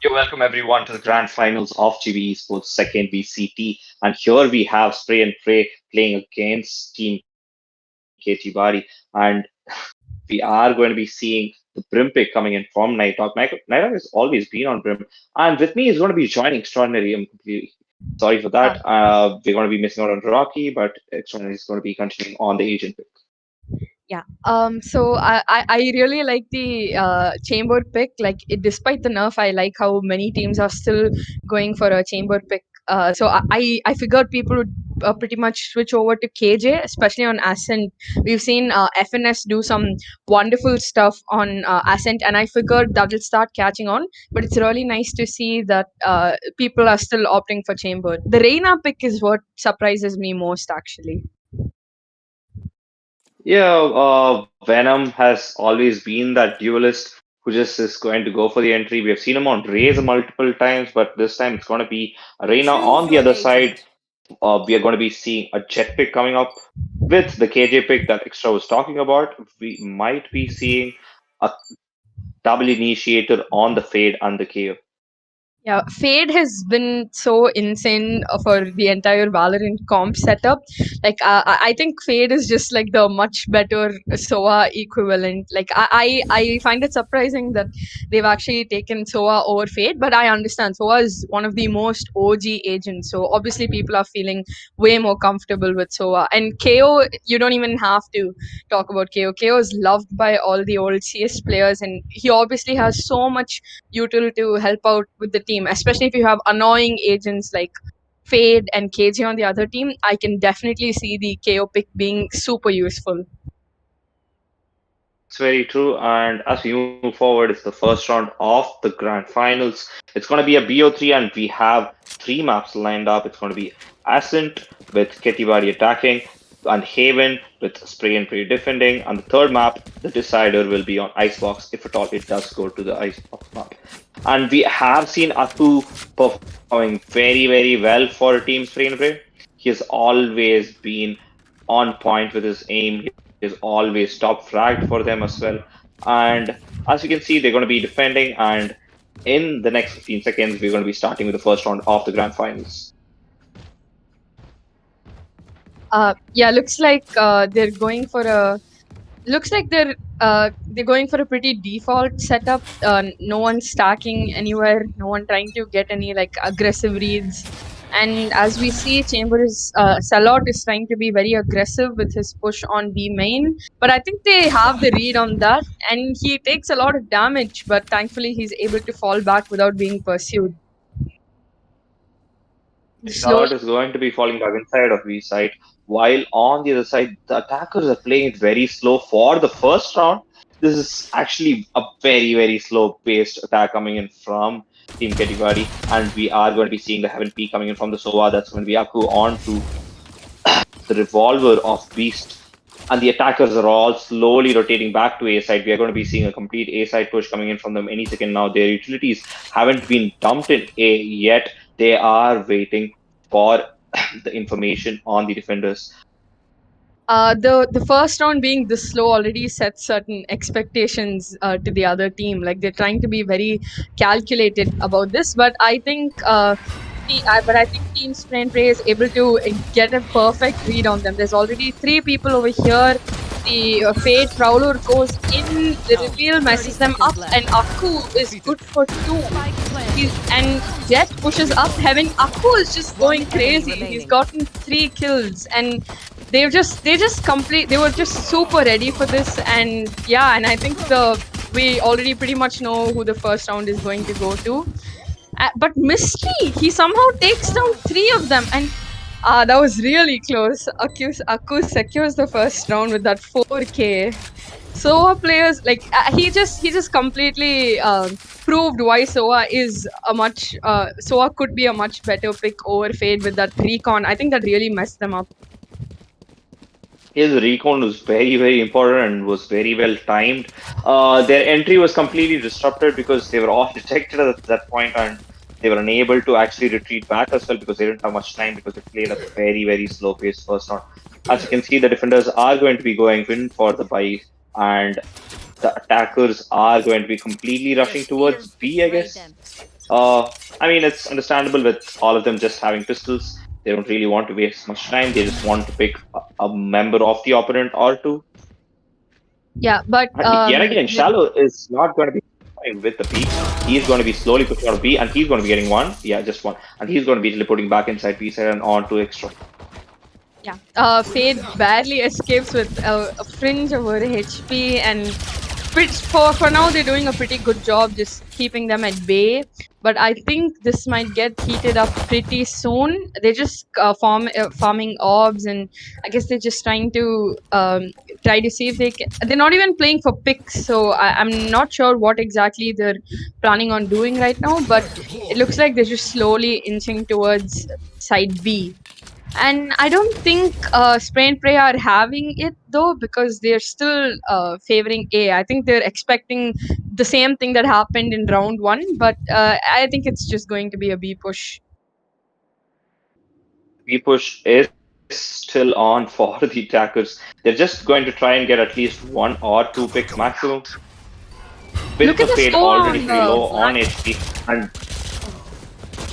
You're welcome everyone to the grand finals of Chibi Esports second VCT. And here we have Spray and Pray playing against Team KhetiBadi. And we are going to be seeing the Brim pick coming in from Nighthawk. Nighthawk has always been on Brim. And with me is going to be joining Extraordinary. I'm completely sorry for Uh, that. We're going to be missing out on Rocky, but Extraordinary is going to be continuing on the agent pick. yeah. So I really like the chamber pick. Like despite the nerf, I like how many teams are still going for a chamber pick. So I figured people would pretty much switch over to KJ, especially on Ascent. We've seen FNS do some wonderful stuff on Ascent, and I figured that will start catching on. But it's really nice to see that people are still opting for chamber. The Reina pick is what surprises me most, actually. Yeah, Venom has always been that duelist who just is going to go for the entry. We have seen him on Raze multiple times, but this time it's going to be Arena. Choose On the your other side, agent. we are going to be seeing a jet pick coming up with the KJ pick that Extra was talking about. We might be seeing a double initiator on the Fade and the KO. Yeah, Fade has been so insane for the entire Valorant comp setup. Like, I think Fade is just like the much better SOA equivalent. Like, I find it surprising that they've actually taken SOA over Fade, but I understand SOA is one of the most OG agents. So obviously, people are feeling way more comfortable with SOA. And KO, you don't even have to talk about KO. KO is loved by all the old CS players, and he obviously has so much util to help out with the team, especially if you have annoying agents like Fade and KJ on the other team. I can definitely see the KO pick being super useful. It's very true. And as we move forward, it's the first round of the grand finals. It's going to be a BO3, and we have three maps lined up. It's going to be Ascent with KhetiBadi attacking, and Haven with Spray and Pray defending. And the third map, the decider, will be on Icebox if at all it does go to the Icebox map. And we have seen Aku performing very well for Team Spray and Pray. He has always been on point with his aim. He is always top fragged for them as well. And as you can see, they're going to be defending. And in the next 15 seconds, we're going to be starting with the first round of the grand finals. Yeah, looks like they're going for a. Looks like they're going for a pretty default setup. No one stacking anywhere. No one trying to get any like aggressive reads. And as we see, Chambers Salot is trying to be very aggressive with his push on B main. But I think they have the read on that, and he takes a lot of damage. But thankfully, he's able to fall back without being pursued. Charlotte Slowly, is going to be falling back inside of V side, while on the other side, the attackers are playing it very slow for the first round. This is actually a very slow paced attack coming in from Team KhetiBadi, and we are going to be seeing the Heaven P coming in from the Sova. That's going to be Aku on to the Revolver of Beast. And the attackers are all slowly rotating back to A side. We are going to be seeing a complete A side push coming in from them any second now. Their utilities haven't been dumped in A yet. They are waiting for the information on the defenders. the first round being this slow already sets certain expectations to the other team. Like they're trying to be very calculated about this, but I think. But I think Team Sprint Ray is able to get a perfect read on them. There's already three people over here. The Fade Prowler goes in, the reveal messes them up, and Aku is good for two. And Jet pushes up heaven. Aku is just going crazy. He's gotten 3 kills, and they were just super ready for this. And yeah, and I think we already pretty much know who the first round is going to go to. But Mystery, he somehow takes down 3 of them, and that was really close. Aku secures the first round with that 4K. SOA players, like he just completely proved why SOA could be a much better pick over Fade with that recon. I think that really messed them up. His recon was very important and was very well timed. Their entry was completely disrupted because they were all detected at that point, and they were unable to actually retreat back as well because they didn't have much time because they played a very slow pace first round. As you can see, the defenders are going to be going in for the buy, and the attackers are going to be completely Their rushing spear towards B, I betrayed guess. them. I mean, it's understandable with all of them just having pistols. They don't really want to waste much time. They just want to pick a member of the opponent or two. Yeah, but And yet again, Shallow is not going to be fine with the peak. He's going to be slowly pushing out of B, and he's going to be getting one. Yeah, just one. And he's going to be teleporting back inside B side and on to extra. yeah, Fade barely escapes with a fringe over HP, and for now they're doing a pretty good job just keeping them at bay. But I think this might get heated up pretty soon. They're just farming orbs, and I guess they're just trying to try to see if they can. They're not even playing for picks, so I'm not sure what exactly they're planning on doing right now. But it looks like they're just slowly inching towards side B. And I don't think Spray and Pray are having it though, because they're still favoring A. I think they're expecting the same thing that happened in round one, but I think it's just going to be a B push. B push is still on for the attackers. They're just going to try and get at least one or two picks maximum. With Look the at the Fade score already on pretty low on the HP. And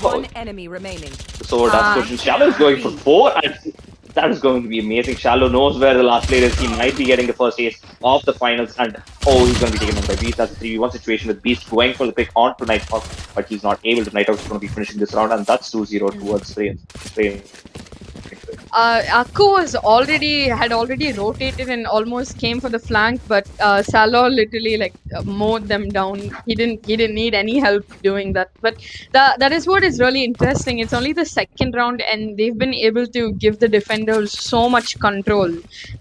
One enemy remaining. so that's pushing. Shallow is going for 4, and that is going to be amazing. Shallow knows where the last player is. He might be getting the first ace of the finals, and he's going to be taken out by Beast. That's a 3v1 situation with Beast going for the pick onto Nightwing, but he's not able to. Nightwing is going to be finishing this round, and that's 2-0 towards Spray. Akku had already rotated and almost came for the flank, but Salo literally mowed them down. He didn't need any help doing that. But that is what is really interesting. It's only the second round, and they've been able to give the defenders so much control.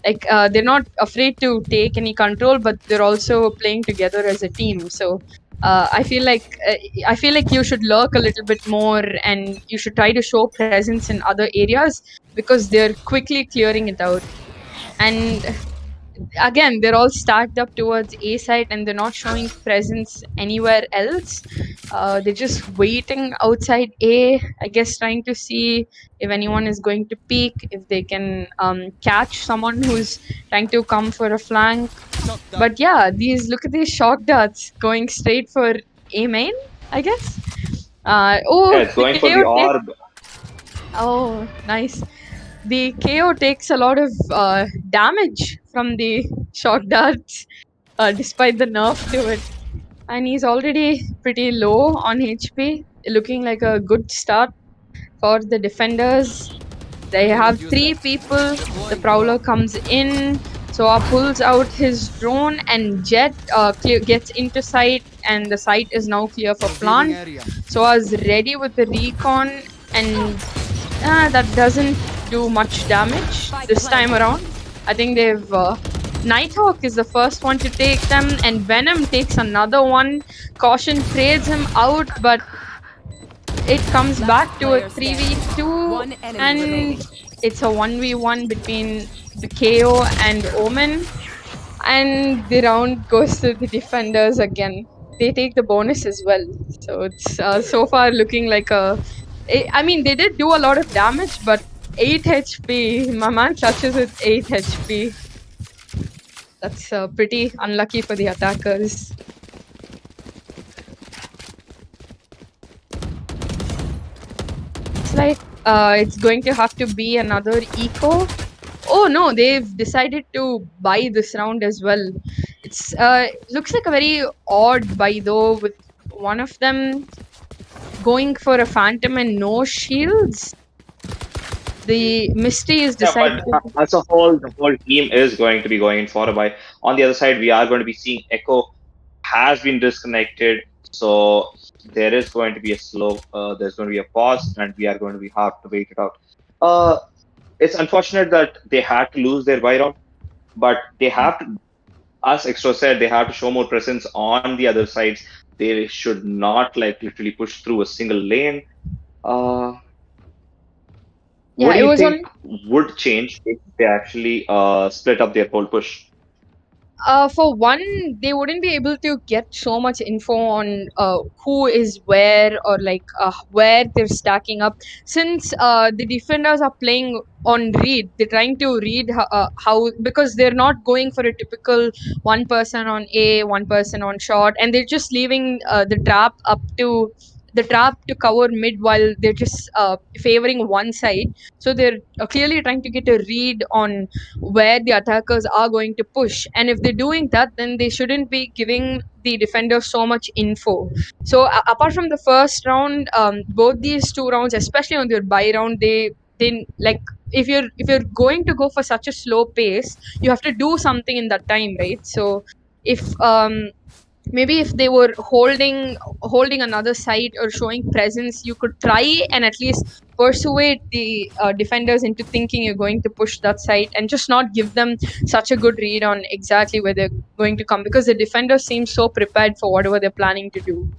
They're not afraid to take any control, but they're also playing together as a team. So I feel like you should lurk a little bit more, and you should try to show presence in other areas, because they're quickly clearing it out. And again, they're all stacked up towards A side, and they're not showing presence anywhere else. They're just waiting outside A, I guess, trying to see if anyone is going to peek, if they can catch someone who's trying to come for a flank. But yeah, look at these shock darts going straight for A main, I guess. Yeah, it's going for the orb. Oh, nice. The KO takes a lot of damage from the shock darts, despite the nerf to it. And he's already pretty low on HP, looking like a good start for the defenders. They have 3 people. The Prowler comes in. Soa pulls out his drone, and Jet gets into sight, and the site is now clear for plant. Soa's ready with the recon, and that doesn't do much damage this time around. I think they've Nighthawk is the first one to take them, and Venom takes another one. Caution trades him out, but it comes back to a 3v2, and it's a 1v1 between the KO and Omen, and the round goes to the defenders again. They take the bonus as well, so it's so far looking like I mean, they did do a lot of damage, but 8 HP. My man clutches with 8 HP. That's pretty unlucky for the attackers. It's like it's going to have to be another eco. Oh no, they've decided to buy this round as well. It's looks like a very odd buy though, with one of them going for a phantom and no shields. The Misty is decided. Yeah, but as a whole, the whole team is going to be going for a buy. On the other side, we are going to be seeing Echo has been disconnected, so there is going to be a slow. There's going to be a pause, and we are going to have to wait it out. It's unfortunate that they had to lose their buy round, but they have to. As Extra said, they have to show more presence on the other sides. They should not literally push through a single lane. What do you think would change if they actually split up their whole push? For one, they wouldn't be able to get so much info on who is where, or where they're stacking up, since the defenders are playing on read. They're trying to read how, because they're not going for a typical one person on A, one person on short, and they're just leaving the trap up to the trap to cover mid while they're just favoring one side. So they're clearly trying to get a read on where the attackers are going to push, and if they're doing that, then they shouldn't be giving the defenders so much info. So apart from the first round, both these two rounds, especially on their buy round, they like, if you're going to go for such a slow pace, you have to do something in that time, right? So if maybe if they were holding another site or showing presence, you could try and at least persuade the defenders into thinking you're going to push that site, and just not give them such a good read on exactly where they're going to come, because the defenders seem so prepared for whatever they're planning to do.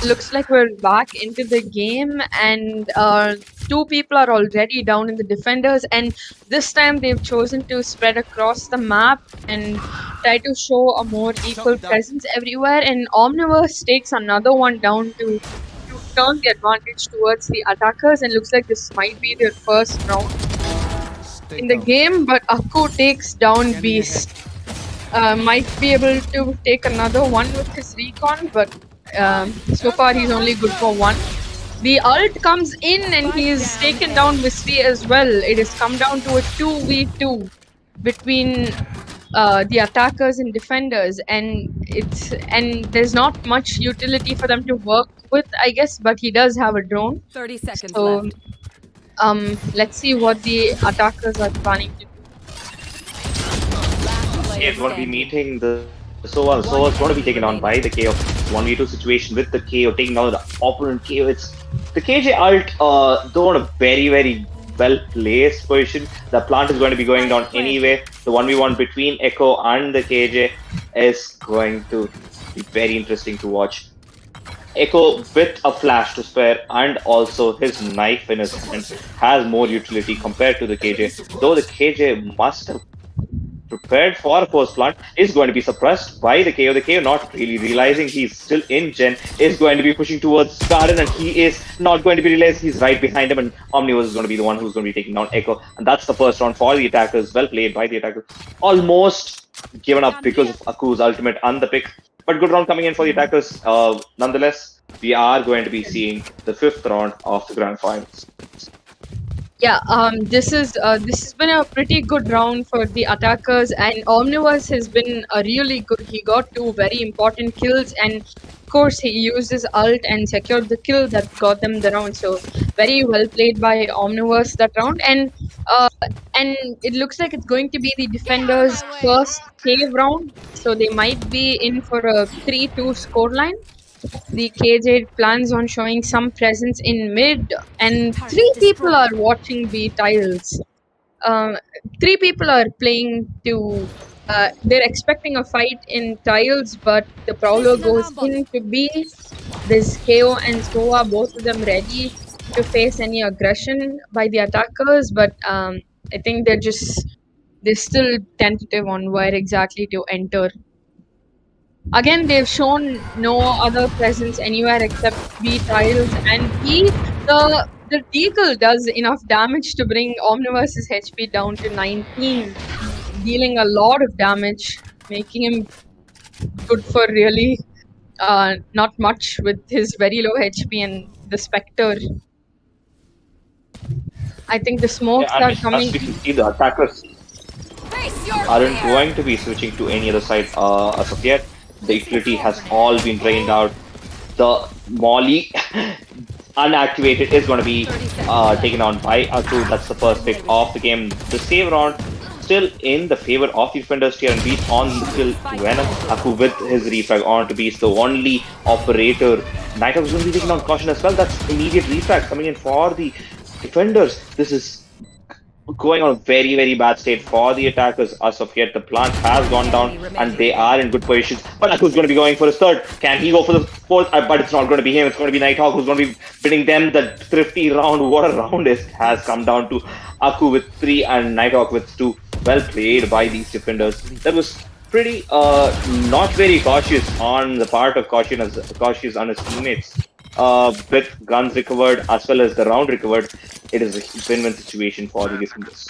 Looks like we're back into the game, and two people are already down in the defenders, and this time they've chosen to spread across the map and try to show a more equal presence everywhere, and Omniverse takes another one down to turn the advantage towards the attackers, and looks like this might be their first round in the game, but Akku takes down Beast. Might be able to take another one with his recon, but so far he's only good for one. The ult comes in and he's taken down Mystery as well. It has come down to a 2v2 between the attackers and defenders, and there's not much utility for them to work with, I guess, but he does have a drone. 30 seconds So left. let's see what the attackers are planning to do. Is going to be meeting the Sova. The Sova is going to be taken on by the KO. 1v2 situation with the KO, taking down the opponent KO. It's the KJ ult, though, in a very well placed position. The plant is going to be going down anyway. The 1v1 between Echo and the KJ is going to be very interesting to watch. Echo with a flash to spare and also his knife in his hand has more utility compared to the KJ. Though the KJ must have prepared for a post plant, is going to be suppressed by the KO. The KO not really realizing he's still in Gen, is going to be pushing towards Garden, and he is not going to be realized he's right behind him, and Omniverse is going to be the one who's going to be taking down Echo. And that's the first round for the attackers. Well played by the attackers. Almost given up because of Aku's ultimate and the pick. But good round coming in for the attackers. Nonetheless, we are going to be seeing the 5th round of the Grand Finals. Yeah, this has been a pretty good round for the attackers, and Omniverse has been really good. He got 2 very important kills, and of course he used his ult and secured the kill that got them the round. So very well played by Omniverse that round, and it looks like it's going to be the defenders' first save round. So they might be in for a 3-2 scoreline. The KJ plans on showing some presence in mid, and 3 people are watching B tiles. 3 people are playing to. They're expecting a fight in tiles, but the Prowler goes into B. There's KO and Sova, both of them ready to face any aggression by the attackers, but I think they're still tentative on where exactly to enter. Again, they've shown no other presence anywhere except B tiles, and the Deagle does enough damage to bring Omniverse's HP down to 19, dealing a lot of damage, making him good for really not much with his very low HP and the Spectre. I think the smokes are coming. As we can see, the attackers aren't going to be switching to any other side as of yet. The utility has all been drained out. The Molly unactivated is going to be taken on by Aku. That's the first pick of the game. The save round still in the favor of the defenders here, and Beast on the kill to Venom. Aku with his refrag on to Beast, the only operator. Nightwing is going to be taking on Caution as well. That's immediate refrag coming in for the defenders. This is going on a very bad state for the attackers. As of yet, the plant has gone down and they are in good positions. But Aku's going to be going for his 3rd. Can he go for the 4th? But it's not going to be him. It's going to be Nighthawk who's going to be winning them the thrifty round. What a round it has come down to. Aku with 3 and Nighthawk with 2. Well played by these defenders. That was pretty not very cautious on the part of Cautious and his teammates. With guns recovered as well as the round recovered, it is a win-win situation for the defenders.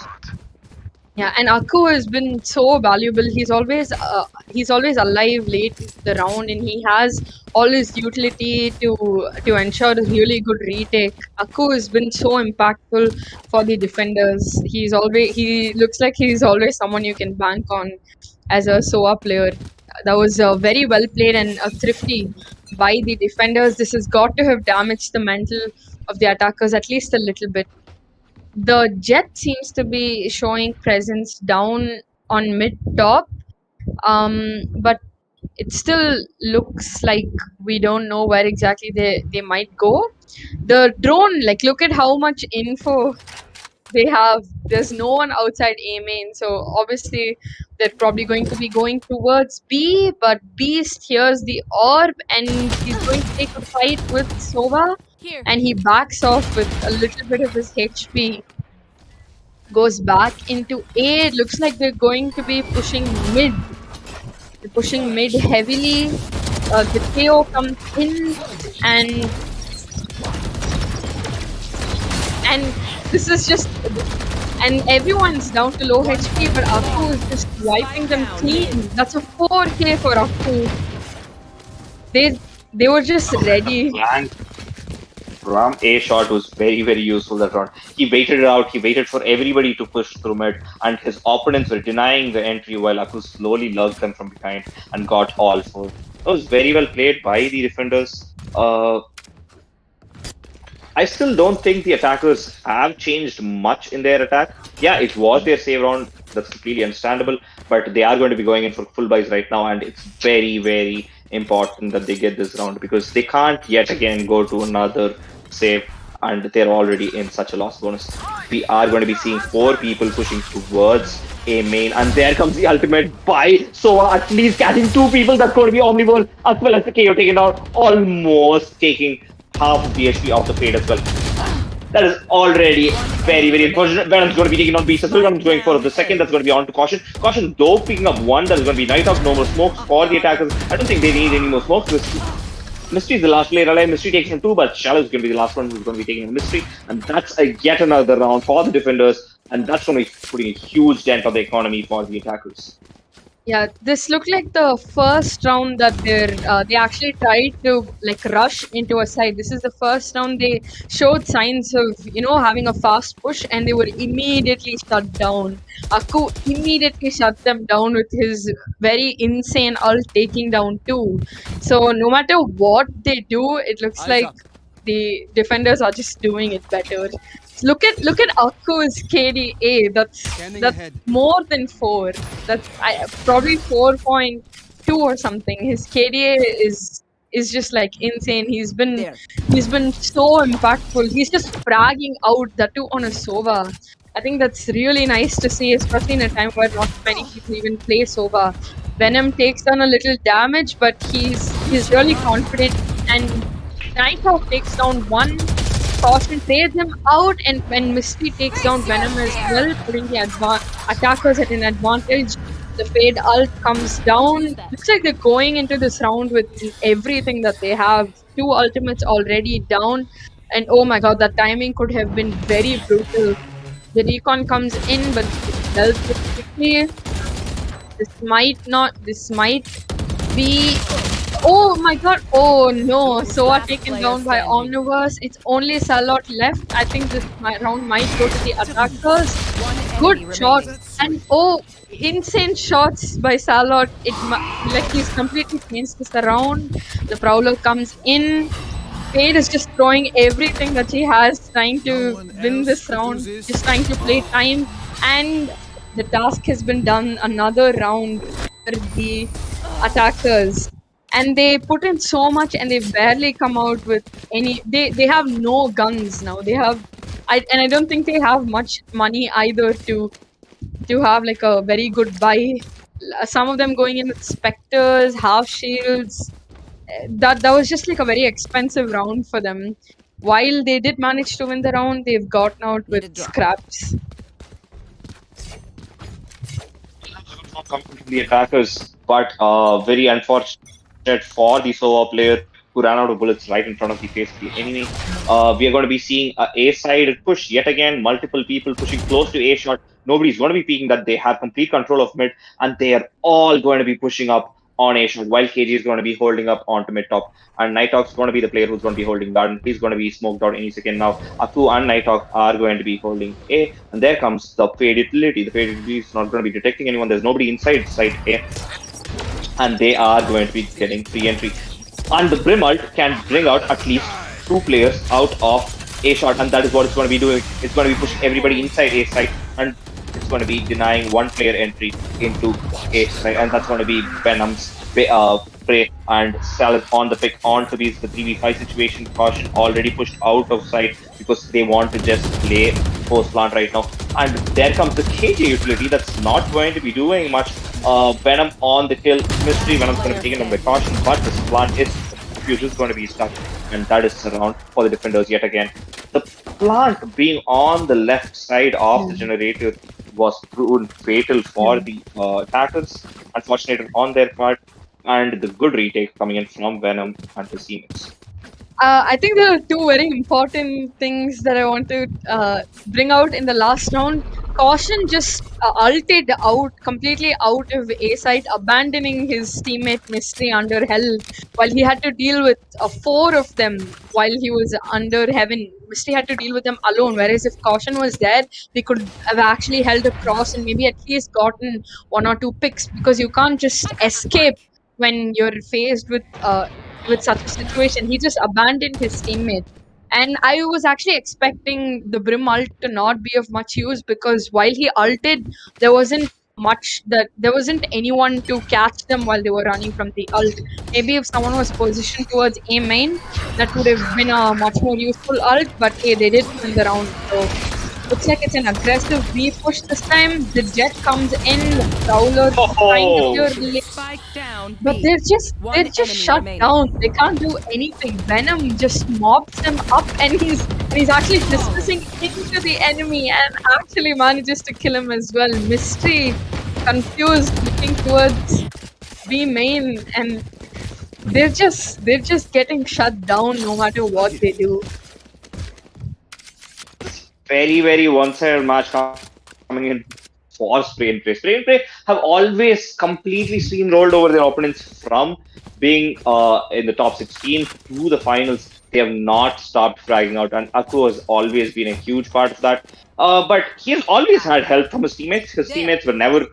Yeah, and Aku has been so valuable. He's always alive late in the round, and he has all his utility to ensure a really good retake. Aku has been so impactful for the defenders. He looks like he's always someone you can bank on as a SOA player. That was very well played and thrifty by the defenders. This has got to have damaged the mental of the attackers at least a little bit. The Jet seems to be showing presence down on mid top, but it still looks like we don't know where exactly they might go. The drone, like, look at how much info there's no one outside A main, so obviously they're probably going to be going towards B, but Beast hears the orb and he's going to take a fight with Sova, Here. and he backs off with a little bit of his HP. Goes back into A. It looks like they're going to be pushing mid. They're pushing mid heavily. The KO comes in, and this is just, and everyone's down to low HP, but Akku is just wiping them clean. That's a 4K for Akku. They were just ready. And Ram A shot was very, very useful that round. He waited it out, he waited for everybody to push through mid, and his opponents were denying the entry while Akku slowly lurked them from behind and got all four. That was very well played by the defenders. I still don't think the attackers have changed much in their attack. Yeah, it was their save round, that's completely understandable, but they are going to be going in for full buys right now, and it's very, very important that they get this round because they can't yet again go to another save, and they're already in such a loss bonus. We are going to be seeing 4 people pushing towards A main, and there comes the ultimate by Sova, at least catching 2 people. That's going to be Omnivore as well as the KO taken out, almost taking half of the HP off the Fade as well. That is already very, very unfortunate. Venom's going to be taking on Beast as well. Venom's going for the second. That's going to be on to Caution. Caution, though, picking up 1. That is going to be Nighthawk. No more smokes for the attackers. I don't think they need any more smokes. Mystery is the last player alive. Mystery takes him 2, but Shallow is going to be the last one who's going to be taking the Mystery. And that's yet another round for the defenders. And that's going to be putting a huge dent on the economy for the attackers. Yeah, this looked like the first round that they actually tried to like rush into a side. This is the first round they showed signs of having a fast push, and they were immediately shut down. Akku immediately shut them down with his very insane ult taking down 2. So no matter what they do, it looks like the defenders are just doing it better. Look at Akku's KDA. That's more than 4. That's probably 4.2 or something. His KDA is just like insane. He's been so impactful. He's just fragging out that too on a Sova. I think that's really nice to see, especially in a time where not many people even play Sova. Venom takes down a little damage, but he's really confident, and Nighthawk takes down 1. Caution trades him out, and when Misty takes down Venom as well, putting the attackers at an advantage. The Fade ult comes down. Looks like they're going into this round with everything that they have. 2 ultimates already down, and oh my god, that timing could have been very brutal. The recon comes in, but it's dealt with quickly. This might be. Oh my god, oh no, Soa taken down by Omniverse. It's only Salot left. I think this round might go to the attackers. Good shot, and oh, insane shots by Salot. Like he's completely changed this around. The Prowler comes in. Fade is just throwing everything that he has, trying to win this round, just trying to play time, and the task has been done. Another round for the attackers. And they put in so much, and they barely come out with any. They have no guns now. And I don't think they have much money either to have like a very good buy. Some of them going in with Spectres, half shields. That was just like a very expensive round for them. While they did manage to win the round, they've gotten out with scraps. The attackers, but very unfortunate for the Sova player who ran out of bullets right in front of the face of the enemy. We are going to be seeing a A side push yet again, multiple people pushing close to A shot. Nobody's going to be peeking that they have complete control of mid, and they are all going to be pushing up on A shot, while KG is going to be holding up onto mid top, and Nighthawk's going to be the player who's going to be holding garden. He's going to be smoked out any second now. Akku and Nighthawk are going to be holding A, and there comes the Fade utility. The Fade utility is not going to be detecting anyone. There's nobody inside side A, and they are going to be getting free entry. And the Brim ult can bring out at least 2 players out of A shot, and that is what it's going to be doing. It's going to be pushing everybody inside A side, and it's going to be denying 1 player entry into A side, and that's going to be Venom's Prey and Salad on the pick onto the 3v5 situation. Caution already pushed out of sight because they want to just play post plant right now. And there comes the KJ utility that's not going to be doing much. Venom on the kill. Mystery Venom's going to be taken by caution, but this plant is Fuse is going to be stuck, and that is around for the defenders yet again. The plant being on the left side of the generator was proven fatal for the attackers. Unfortunate on their part, and the good retake coming in from Venom and his teammates. I think there are two very important things that I want to bring out in the last round. Caution just ulted out, completely out of A side, abandoning his teammate Mystery under hell while he had to deal with four of them while he was under heaven. Mystery had to deal with them alone, whereas if Caution was there, they could have actually held a cross and maybe at least gotten one or two picks, because you can't just escape when you're faced with such a situation. He just abandoned his teammate. And I was actually expecting the Brim ult to not be of much use, because while he ulted, there wasn't anyone to catch them while they were running from the ult. Maybe if someone was positioned towards A main, that would have been a much more useful ult, but hey, they did win the round. So looks like it's an aggressive B push this time. The Jet comes in, the Prowler trying to clear the lane. Spike down. But B. they're just shut down. They can't do anything. Venom just mobs them up, and he's actually dismissing into the enemy and actually manages to kill him as well. Mystery, confused, looking towards B main, and they're just getting shut down no matter what they do. Very, very one-sided match coming in for Spray and Pray. Spray and Pray have always completely steamrolled over their opponents from being in the top 16 to the finals. They have not stopped fragging out, and Aku has always been a huge part of that. But he has always had help from his teammates. His teammates were never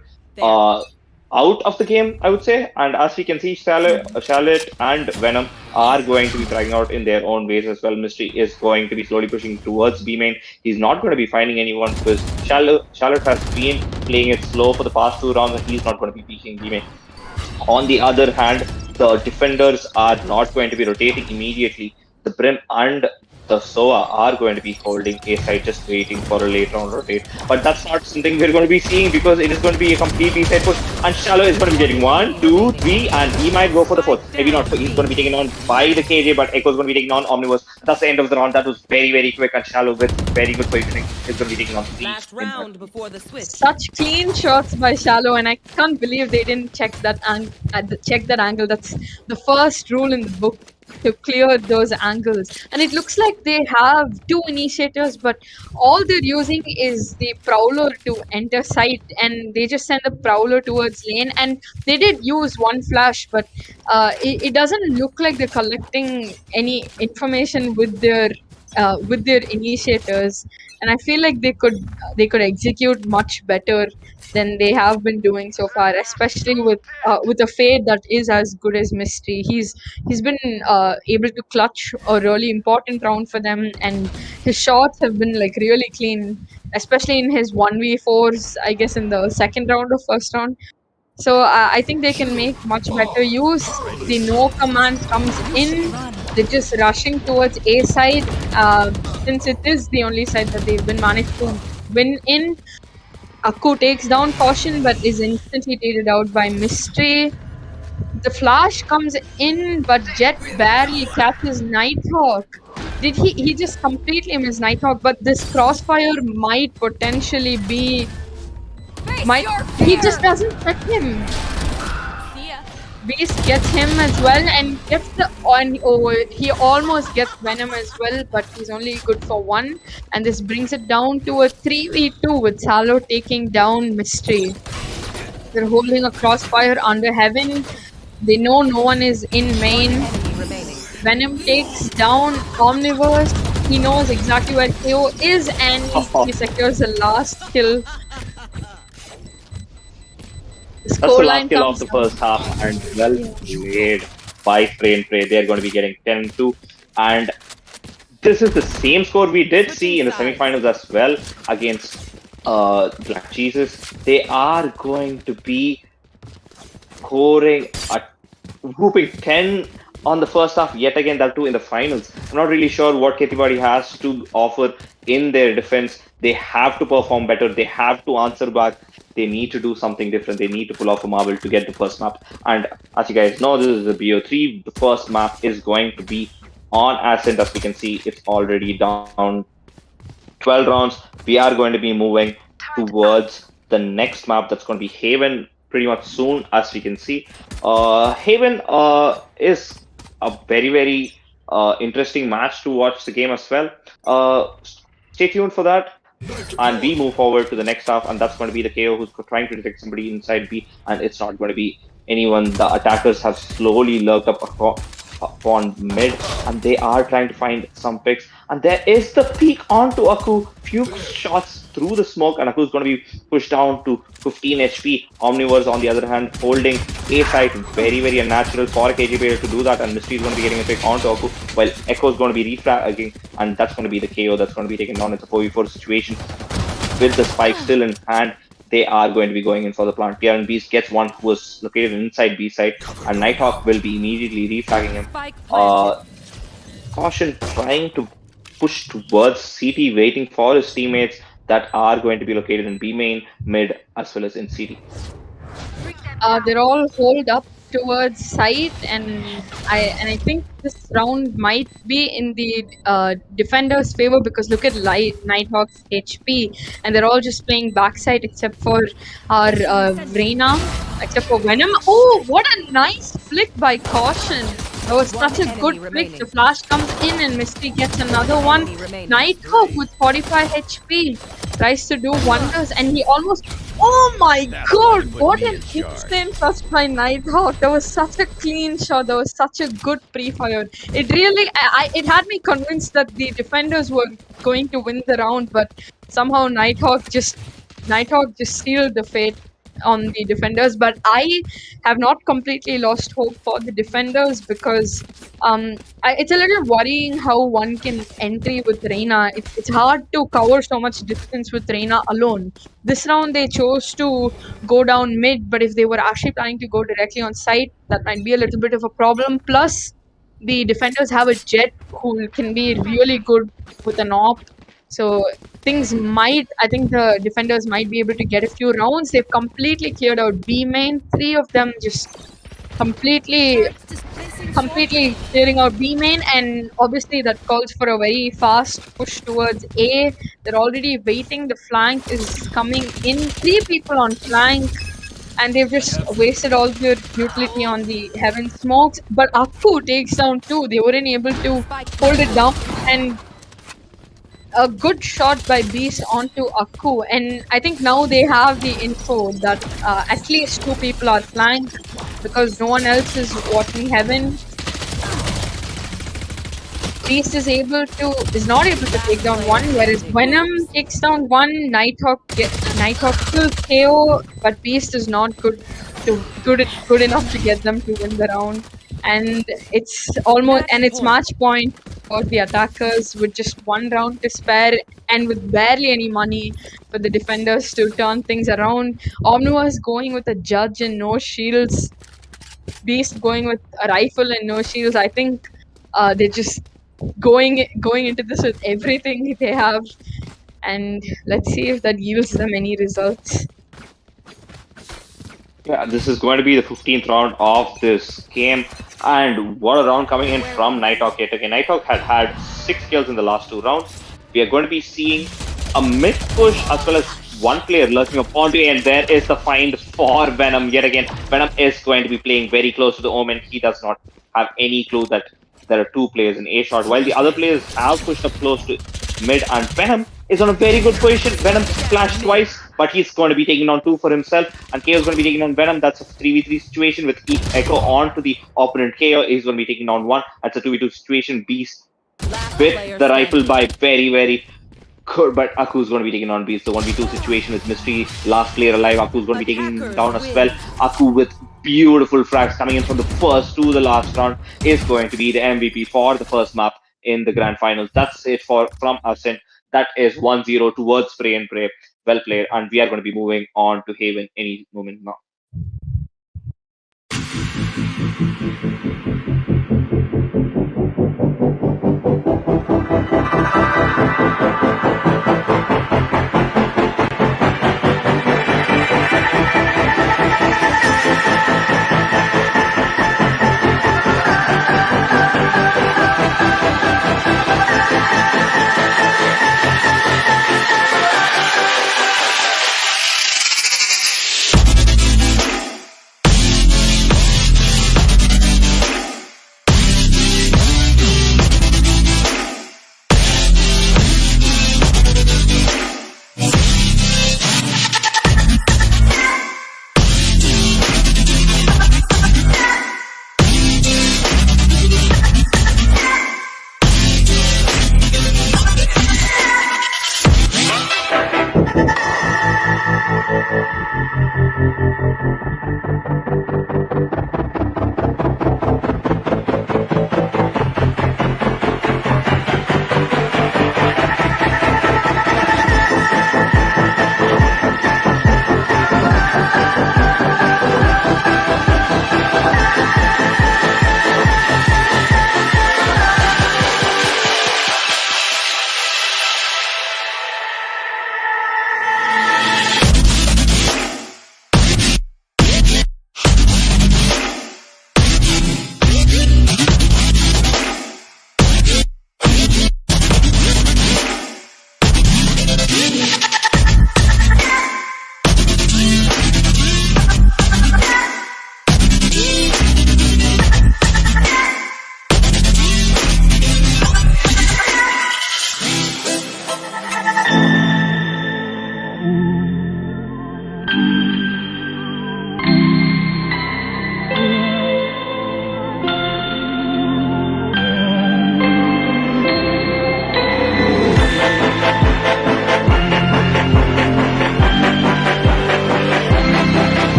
out of the game, I would say. And as we can see, Charlotte and Venom are going to be fragging out in their own ways as well. Mystery is going to be slowly pushing towards B main. He's not going to be finding anyone because Charlotte has been playing it slow for the past 2 rounds, and he's not going to be peeking B main. On the other hand, the defenders are not going to be rotating immediately. The Brim and the SOA are going to be holding A side, just waiting for a late round rotate. But that's not something we're going to be seeing, because it is going to be a complete B side push. And Shallow is going to be getting 1, 2, 3, and he might go for the 4th. Maybe not. He's going to be taken on by the KJ, but Echo is going to be taking on Omniverse. That's the end of the round. That was very, very quick, and Shallow with very good positioning is going to be taking on the Last round before the switch. Such clean shots by Shallow, and I can't believe they didn't check that angle. That's the first rule in the book, to clear those angles. And it looks like they have 2 initiators, but all they're using is the Prowler to enter site, and they just send the Prowler towards lane. And they did use 1 flash, but it doesn't look like they're collecting any information with their initiators. And I feel like they could execute much better than they have been doing so far, especially with a Fade that is as good as Mystery. He's been able to clutch a really important round for them, and his shots have been like really clean, especially in his 1v4s, I guess, in the second round or first round. So I think they can make much better use. The no command comes in. They're just rushing towards A side, since it is the only side that they've been managed to win in. Aku takes down Caution, but is instantly tated out by Mystery. The flash comes in, but Jet barely catches Nighthawk. Did he just completely miss Nighthawk? But this crossfire might potentially be... He just doesn't check him. Beast gets him as well, and gets he almost gets Venom as well, but he's only good for 1. And this brings it down to a 3v2 with Salo taking down Mystery. They're holding a crossfire under heaven. They know no one is in main. Venom takes down Omniverse. He knows exactly where KO is, and he secures the last kill. That's the last kill of the first half, and well played by Spray and Pray. They're going to be getting 10-2, and this is the same score we did see in the semifinals as well against Black Jesus. They are going to be scoring a whooping 10 on the first half yet again, that too in the finals. I'm not really sure what KhetiBadi has to offer in their defense. They have to perform better. They have to answer back. They need to do something different. They need to pull off a marble to get the first map. And as you guys know, this is the BO3. The first map is going to be on Ascent. As we can see, it's already down 12 rounds. We are going to be moving towards the next map. That's going to be Haven pretty much soon, as we can see. Haven is a very interesting match to watch the game as well. Stay tuned for that. And we move forward to the next half, and that's going to be the KO who's trying to detect somebody inside B, and it's not going to be anyone. The attackers have slowly lurked up upon mid, and they are trying to find some picks. And there is the peek onto Aku. Few shots through the smoke, and Aku's going to be pushed down to 15 HP. Omniverse, on the other hand, holding A site. Very unnatural for KhetiBadi to do that, and Mystery is going to be getting a pick onto Aku, while Echo is going to be reflagging, and that's going to be the KO that's going to be taken down. It's a 4v4 situation with the spike still in hand. They are going to be going in for the plant. PR and Beast gets one who was located inside B side, and Nighthawk will be immediately reflagging him. Caution trying to push towards CT, waiting for his teammates that are going to be located in B main, mid, as well as in CT. They're all holed up towards site, and I think this round might be in the defender's favor, because look at Nighthawk's HP, and they're all just playing backside except for our Reyna, except for Venom. Oh, what a nice flick by Caution. That was such a good flick. The flash comes in and Misty gets another one. Nighthawk with 45 HP tries to do wonders, and he almost... Oh my god, what an instant touch by Nighthawk. That was such a clean shot. That was such a good pre-fire. It really... it had me convinced that the defenders were going to win the round, but somehow Nighthawk just sealed the fate on the defenders. But I have not completely lost hope for the defenders, because it's a little worrying how one can entry with Reyna. It's hard to cover so much distance with Reyna alone. This round they chose to go down mid, but if they were actually planning to go directly on site, that might be a little bit of a problem. Plus, the defenders have a Jet who can be really good with an AWP. So I think the defenders might be able to get a few rounds. They've completely cleared out B main. 3 of them just completely clearing out B main, and obviously that calls for a very fast push towards A. They're already waiting. The flank is coming in. 3 people on flank, and they've just wasted all their utility on the Heaven smokes. But Akku takes down 2. They weren't able to hold it down, and a good shot by Beast onto Akku, and I think now they have the info that at least 2 people are flanked, because no one else is watching Heaven. Beast is not able to take down 1, whereas Venom takes down 1. Nighthawk kills KO, but Beast is not good enough to get them to win the round. And it's match point for the attackers with just 1 round to spare, and with barely any money for the defenders to turn things around. Omniverse going with a Judge and no shields. Beast going with a rifle and no shields. I think they're just going into this with everything they have, and let's see if that yields them any results. Yeah, this is going to be the 15th round of this game, and what a round coming in from Nighthawk yet again. Nighthawk had 6 kills in the last 2 rounds. We are going to be seeing a mid push as well as 1 player lurking upon to A, and there is the find for Venom yet again. Venom is going to be playing very close to the Omen. He does not have any clue that there are 2 players in A shot, while the other players have pushed up close to mid, and Venom is on a very good position. Venom flashed twice, but he's going to be taking on 2 for himself, and KO is going to be taking on Venom. That's a 3v3 situation with Echo on to the opponent KO. He's going to be taking on 1. That's a 2v2 situation. Beast with the rifle by very good, but Aku's going to be taking on Beast. The 1v2 situation with Mystery, last player alive. Aku's going to be taking down as well. Aku with beautiful frags coming in from the first to the last round is going to be the MVP for the first map in the grand finals. That's it from Ascent. That is 1-0 towards Spray and Pray. Well played, and we are going to be moving on to Haven any moment now.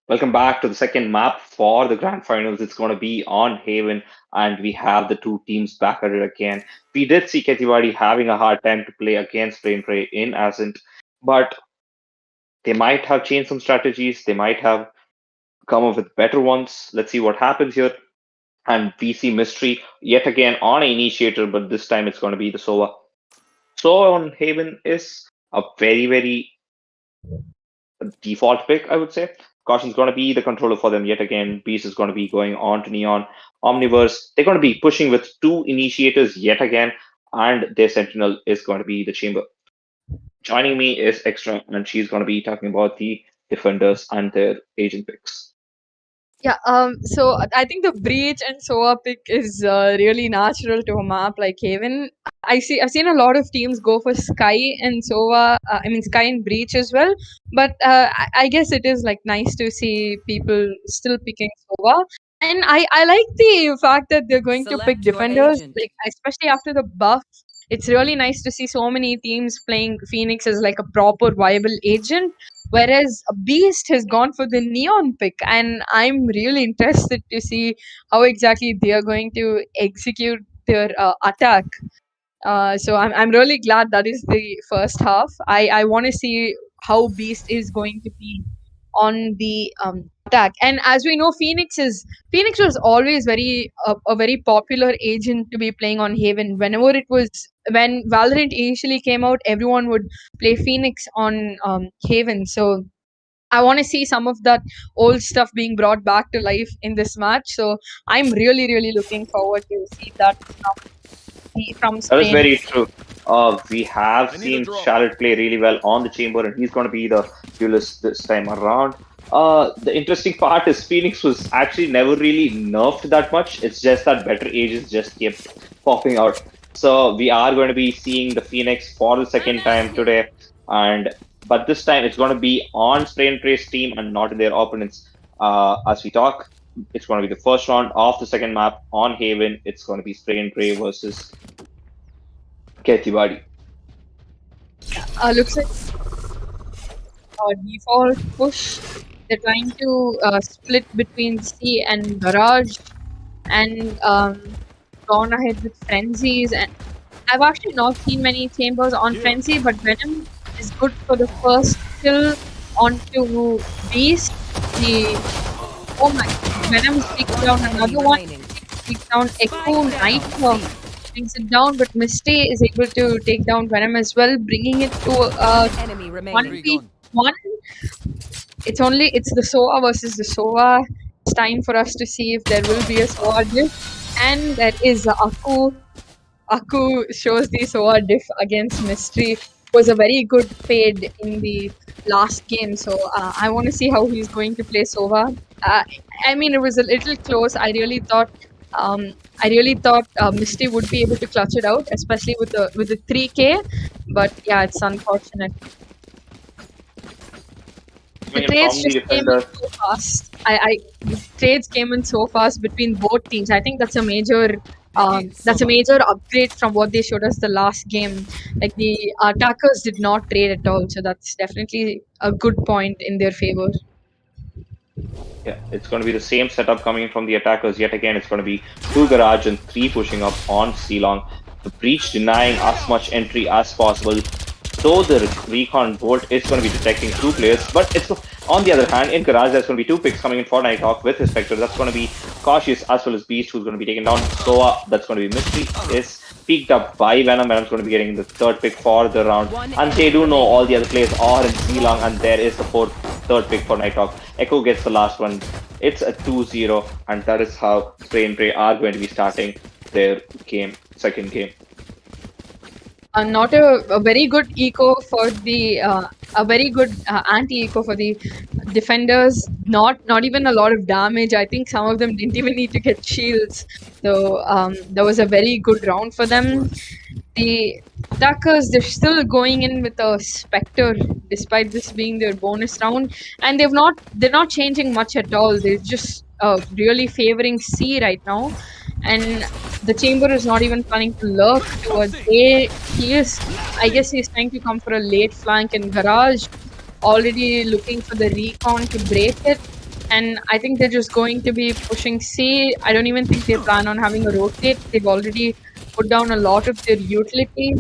Welcome back to the second map for the grand finals. It's going to be on Haven, and we have the two teams back at it again. We did see KhetiBadi having a hard time to play against Brain Prey in Ascent, but they might have changed some strategies. They might have come up with better ones. Let's see what happens here. And we see Mystery yet again on an initiator, but this time it's going to be the Sova. Sova on Haven is a very default pick, I would say. Caution's going to be the controller for them yet again. Beast is going to be going on to Neon. Omniverse, they're going to be pushing with two initiators yet again, and their Sentinel is going to be the Chamber. Joining me is Extra, and she's going to be talking about the defenders and their agent picks. Yeah, so I think the Breach and Soa pick is really natural to a map like Haven. I've seen a lot of teams go for Sky and Sova. Sky and Breach as well. But I guess it is like nice to see people still picking Sova. And I like the fact that they're going to pick Select your defenders, agent. like especially after the buff. It's really nice to see so many teams playing Phoenix as like a proper viable agent. Whereas Beast has gone for the Neon pick, and I'm really interested to see how exactly they are going to execute their attack. So I'm really glad that is the first half. I want to see how Beast is going to be on the attack. And as we know, Phoenix was always a very popular agent to be playing on Haven. When Valorant initially came out, everyone would play Phoenix on Haven. So I want to see some of that old stuff being brought back to life in this match. So I'm really looking forward to see that from That is Spain. very true. We have seen Charlotte play really well on the Chamber, and he's going to be the duelist this time around. The interesting part is Phoenix was actually never really nerfed that much. It's just that better agents just kept popping out. So we are going to be seeing the Phoenix for the second time today, but this time it's going to be on Spray and Pray's team and not their opponents. As we talk, it's going to be the first round of the second map on Haven. It's going to be Spray and Pray versus KhetiBadi. Looks like default push. They're trying to split between C and Garage, and gone ahead with Frenzies. And I've actually not seen many chambers on Frenzy, but Venom is good for the first kill onto Beast. Venom takes down another one. Takes down Echo Nightwing. Brings it down, but Misty is able to take down Venom as well, bringing it to Enemy remaining. 1v1. It's the Sova versus the Sova. It's time for us to see if there will be a Sova diff, and there is Aku. Aku shows the Sova diff against Mystery. Was a very good fade in the last game, so I want to see how he's going to play Sova. It was a little close. I really thought Misty would be able to clutch it out, especially with the 3K. But yeah, it's unfortunate. The trades just came in so fast. The trades came in so fast between both teams. I think that's a major upgrade from what they showed us the last game. Like the attackers did not trade at all, so that's definitely a good point in their favor. Yeah, it's going to be the same setup coming from the attackers. Yet again, it's going to be 2 Garage and 3 pushing up on C-Long. The Breach denying as much entry as possible. So the Recon Bolt is going to be detecting 2 players. But it's on the other hand, in Garage, there's going to be 2 picks coming in for Nighthawk with his Spectre. That's going to be Cautious as well as Beast, who's going to be taken down. Soa, that's going to be Mystery, is peaked up by Venom. Venom's going to be getting the 3rd pick for the round. And they do know all the other players are in C-Long, and there is the 3rd pick for Nighthawk. Echo gets the last one. It's a 2-0, and that is how Spray and Pray are going to be starting their second game. Not a very good eco for the a very good anti-eco for the defenders. Not even a lot of damage. I think some of them didn't even need to get shields. So that was a very good round for them. The attackers, they're still going in with a Spectre despite this being their bonus round, and they're not changing much at all. They're just really favoring C right now, and the Chamber is not even planning to lurk towards A. I guess he's trying to come for a late flank in Garage, already looking for the Recon to break it. And I think they're just going to be pushing C. I don't even think they plan on having a rotate. They've already put down a lot of their utility,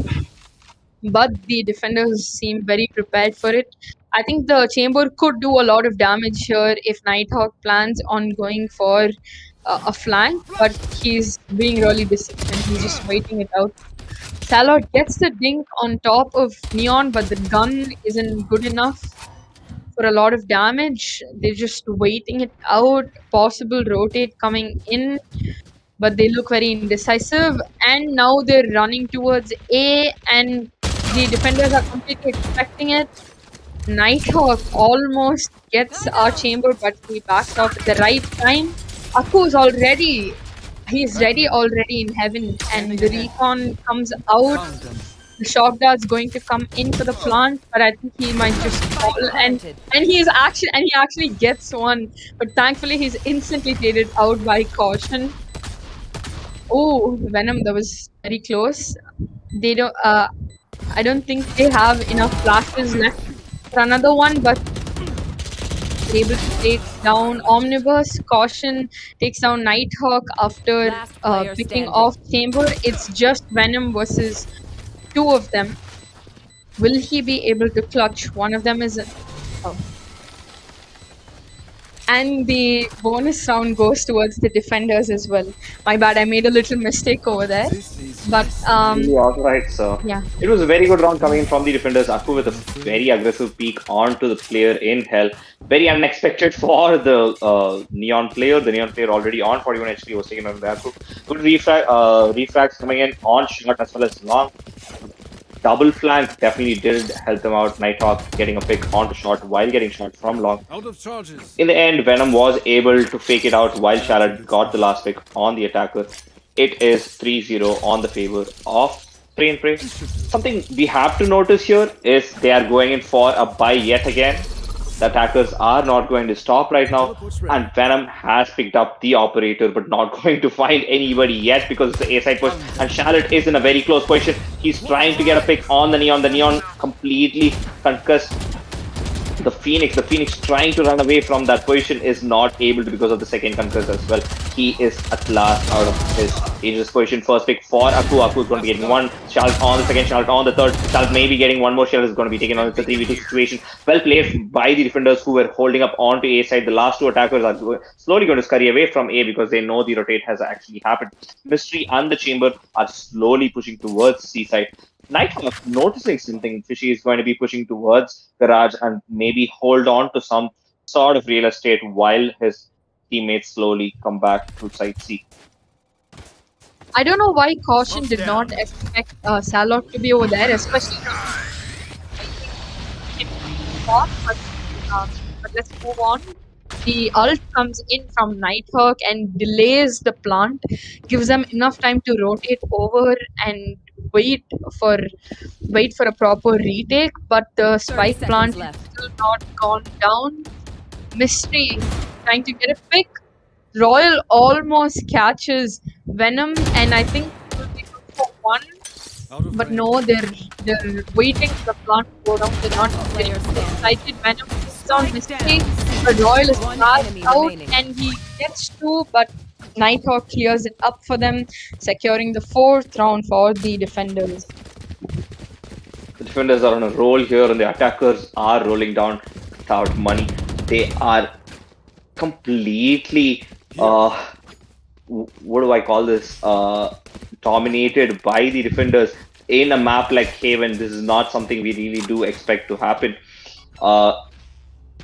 but the defenders seem very prepared for it. I think the chamber could do a lot of damage here if Nighthawk plans on going for a flank, but he's being really disciplined. He's just waiting it out. Salot gets the dink on top of Neon, but the gun isn't good enough for a lot of damage. They're just waiting it out. Possible rotate coming in, but they look very indecisive. And now they're running towards A, and the defenders are completely expecting it. Nighthawk almost gets our chamber, but he backs off at the right time. Aku's already. He's ready already in heaven, and the recon comes out. The shock dart's going to come in for the plant, but I think he might just fall. And he actually gets one, but thankfully he's instantly faded out by caution. Oh, Venom, that was very close. They don't. I don't think they have enough flashes left for another one, but they're able to take down Omnibus. Caution takes down Nighthawk after Last player picking standing. off Chamber. It's just Venom versus two of them. Will he be able to clutch? One of them is. Oh. And the bonus round goes towards the defenders as well. My bad, I made a little mistake over there. But Alright, sir. yeah. It was a very good round coming in from the defenders. Aku with a very aggressive peek onto the player in hell. Very unexpected for the Neon player. The Neon player already on 41 HP was taken on the Aku. Good refrags coming in on short as well as long. Double flank definitely did help them out. Nighthawk getting a pick onto short while getting shot from long. Out of charges. In the end, Venom was able to fake it out while Charlotte got the last pick on the attacker. It is 3-0 on the favor of Spray and Pray. Something we have to notice here is they are going in for a buy yet again. The attackers are not going to stop right now, and Venom has picked up the operator, but not going to find anybody yet because it's the A side push. And Charlotte is in a very close position. He's trying to get a pick on the Neon. The Neon completely concussed. The Phoenix trying to run away from that position is not able to because of the second concuss as well. He is at last out of his dangerous position. First pick for Aku. Aku is going to be getting one. Charlotte on the second, Charlotte on the third. Charlotte maybe getting one more. Charlotte is going to be taken on. It's a 3v2 situation. Well played by the defenders who were holding up onto A side. The last two attackers are slowly going to scurry away from A because they know the rotate has actually happened. Mystery and the Chamber are slowly pushing towards C side. Nighthawk noticing something fishy is going to be pushing towards Garage and maybe hold on to some sort of real estate while his teammates slowly come back to side C. I don't know why Caution did not expect Salot to be over there, especially but let's move on. The ult comes in from Nighthawk and delays the plant, gives them enough time to rotate over and wait for a proper retake, but the spike plant is still not gone down. Mystery trying to get a pick. Royal almost catches Venom, and I think it will be good for one. But no, they're waiting for the plant to go down. They're not very excited. Venom is down Mystery, but Royal is fast out, and he gets two, but Nighthawk clears it up for them, securing the fourth round for the defenders. The defenders are on a roll here, and the attackers are rolling down without money. They are completely, what do I call this? Dominated by the defenders in a map like Haven. This is not something we really do expect to happen.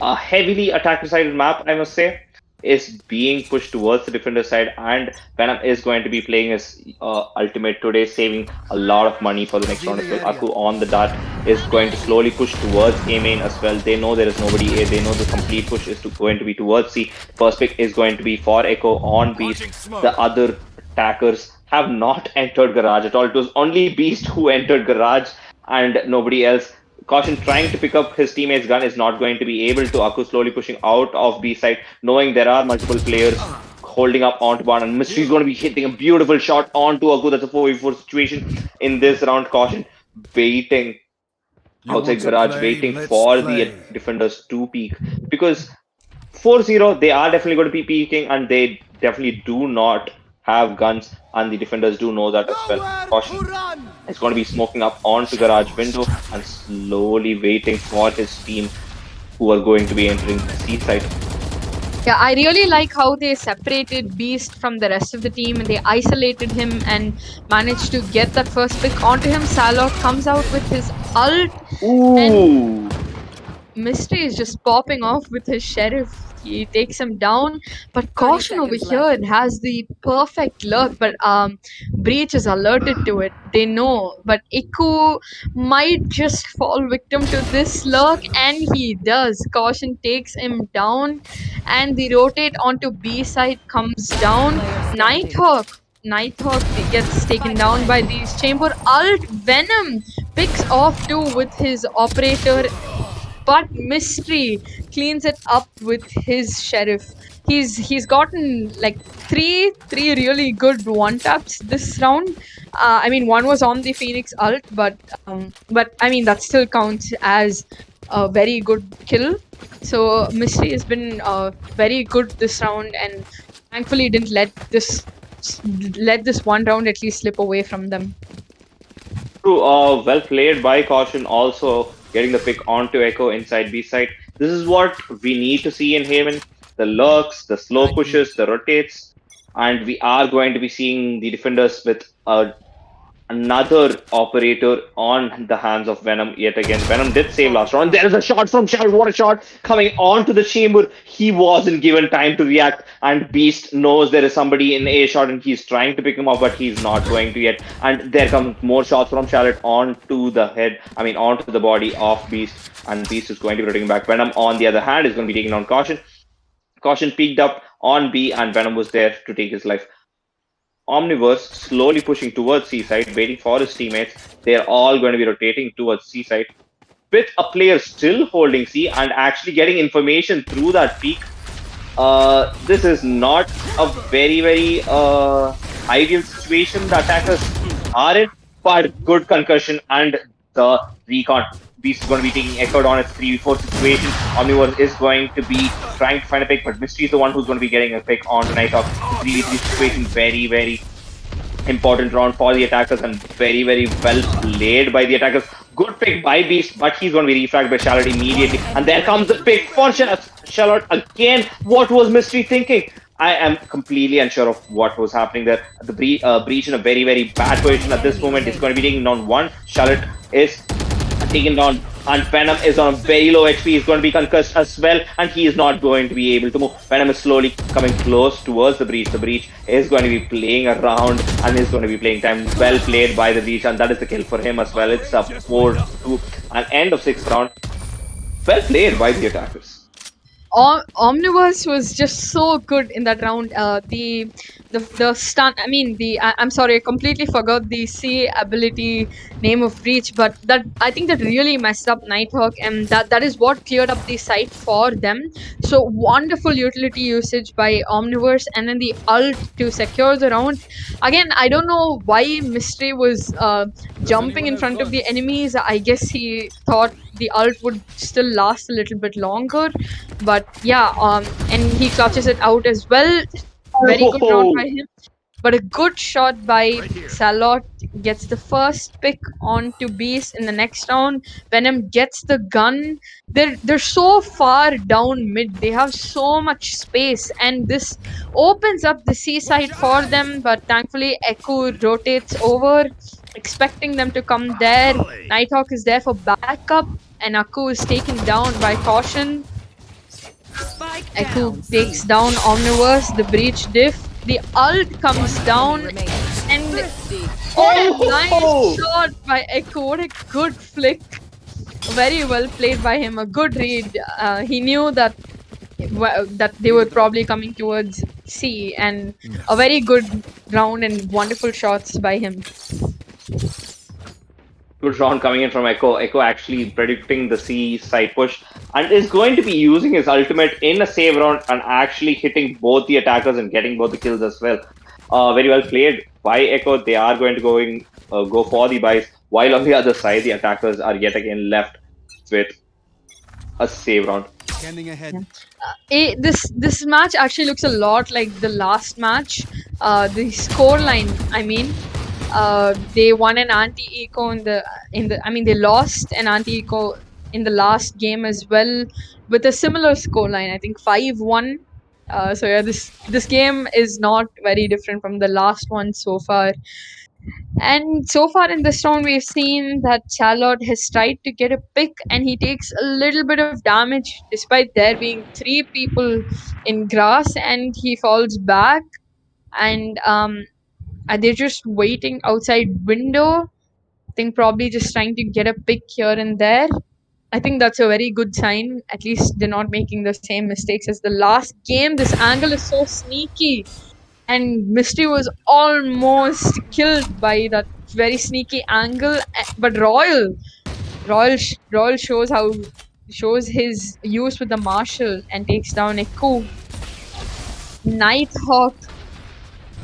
A heavily attacker-sided map, I must say, is being pushed towards the defender side, and Venom is going to be playing his ultimate today, saving a lot of money for the next round as well. Aku on the dart is going to slowly push towards A main as well. They know there is nobody A. They know the complete push is going to be towards C. First pick is going to be for Echo on Beast. The other attackers have not entered Garage at all. It was only Beast who entered Garage and nobody else. Caution trying to pick up his teammate's gun is not going to be able to. Aku slowly pushing out of B side, knowing there are multiple players holding up onto Barn, and Mystery is going to be hitting a beautiful shot onto Aku. That's a 4v4 situation in this round. Caution waiting outside Garage, waiting for the defenders to peek, because 4-0, they are definitely going to be peaking, and they definitely do not have guns, and the defenders do know that as well. Caution is going to be smoking up onto garage window and slowly waiting for his team who are going to be entering C side. Yeah, I really like how they separated Beast from the rest of the team and they isolated him and managed to get that first pick onto him. Salot comes out with his ult and Ooh. Mystery is just popping off with his sheriff. He takes him down, but caution over seconds here left. it has the perfect lurk. But Breach is alerted to it. They know, but Iku might just fall victim to this lurk, and he does. Caution takes him down, and the rotate onto B side comes down. Nighthawk. Nighthawk gets taken down by these chamber. Alt Venom picks off two with his operator, but Mystery cleans it up with his sheriff. He's gotten like three really good one taps this round. I mean, one was on the Phoenix ult, but I mean that still counts as a very good kill. So Mystery has been very good this round, and thankfully didn't let this one round at least slip away from them. True, well played by Caution, also getting the pick onto Echo inside B side. This is what we need to see in Haven. The lurks, the slow pushes, the rotates, and we are going to be seeing the defenders with another operator on the hands of Venom yet again. Venom did save last round. There is a shot from Shadow. What a shot coming onto the chamber. He wasn't given time to react, and Beast knows there is somebody in A shot and he's trying to pick him up, but he's not going to yet. And there comes more shots from Charlotte onto the head, onto the body of Beast, and Beast is going to be rotating back. Venom, on the other hand, is going to be taking on Caution. Caution peeked up on B, and Venom was there to take his life. Omniverse slowly pushing towards C side, waiting for his teammates. They're all going to be rotating towards C side, with a player still holding C and actually getting information through that peak. This is not a very ideal situation the attackers are in, but good concussion and the recon. Beast is going to be taking Echoed on its 3v4 situation. Omniverse is going to be trying to find a pick, but Mystery is the one who's going to be getting a pick on the Nighthawk. 3v3 situation, very important round for the attackers and very well played by the attackers. Good pick by Beast, but he's going to be refragged by Charlotte immediately. And there comes the pick for Charlotte again. What was Mystery thinking? I am completely unsure of what was happening there. The Breach in a very bad position at this moment. Is going to be taking down one. Charlotte is taken down, and Venom is on a very low HP. He's going to be concussed as well, and he is not going to be able to move. Venom is slowly coming close towards the Breach. The Breach is going to be playing around and is going to be playing time. Well played by the Breach, and that is the kill for him as well. It's a 4-2 and end of 6th round. Well played by the attackers. Omniverse was just so good in that round. The stun. I mean, I'm sorry, I completely forgot the C ability name of Breach, but that I think that really messed up Nighthawk, and that is what cleared up the site for them. So wonderful utility usage by Omniverse, and then the ult to secure the round. Again, I don't know why Mystery was jumping in front of the enemies. I guess he thought the ult would still last a little bit longer, but yeah, and he clutches it out as well. Very good round by him, but a good shot by Salot gets the first pick onto Beast in the next round. Venom gets the gun. They're so far down mid. They have so much space, and this opens up the C side for them. But thankfully, Echo rotates over, expecting them to come there. Nighthawk is there for backup, and Aku is taken down by Caution. Echo takes down Omniverse, the Breach diff. The ult comes down, and what a nice shot by Echo. What a good flick. Very well played by him. A good read. He knew that they were probably coming towards C, and a very good round and wonderful shots by him. Good round coming in from Echo. Echo actually predicting the C side push and is going to be using his ultimate in a save round and actually hitting both the attackers and getting both the kills as well. Very well played by Echo. They are going to go for the buys, while on the other side the attackers are yet again left with a save round. Scanning ahead. This match actually looks a lot like the last match. The score line, I mean, they won an anti-eco they lost an anti-eco in the last game as well with a similar score line. I think 5-1. So yeah, this game is not very different from the last one so far. And so far in this round, we've seen that Charlotte has tried to get a pick and he takes a little bit of damage despite there being 3 people in grass, and he falls back. And they're just waiting outside window. I think probably just trying to get a pick here and there. I think that's a very good sign. At least they're not making the same mistakes as the last game. This angle is so sneaky. And Mystery was almost killed by that very sneaky angle. But Royal shows his use with the Marshal and takes down Echo. Nighthawk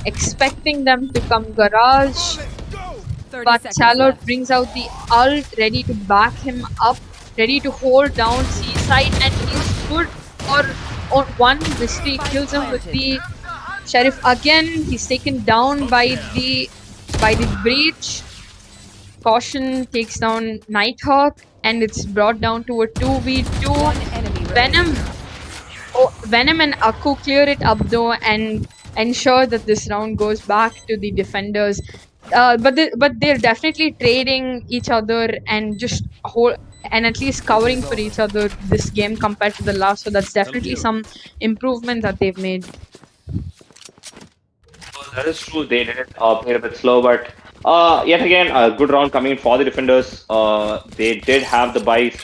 expecting them to come garage, 30 but seconds Charlotte left. brings out the ult ready to back him up, ready to hold down Seaside, and he's good for on one. Mystery kills him with the Sheriff again. He's taken down by the breach. Caution takes down Nighthawk, and it's brought down to a 2v2. One enemy remaining. Venom and Aku clear it up though and ensure that this round goes back to the defenders. But they're definitely trading each other and just at least covering for each other this game compared to the last. So that's definitely some improvement that they've made. That is true. They did it play a bit slow, but yet again, a good round coming in for the defenders. They did have the buys.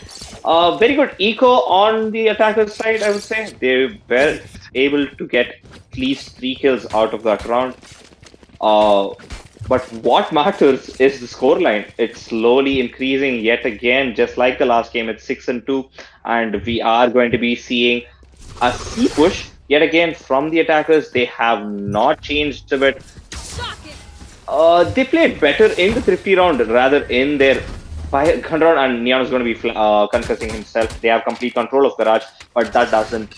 Very good eco on the attackers' side, I would say. They were able to get at least 3 kills out of that round. But what matters is the scoreline. It's slowly increasing yet again, just like the last game. It's 6-2, and we are going to be seeing a C push yet again from the attackers. They have not changed a bit. They played better in the Thrifty round rather in their gun round, and Neon is going to be confessing himself. They have complete control of Garage, but that doesn't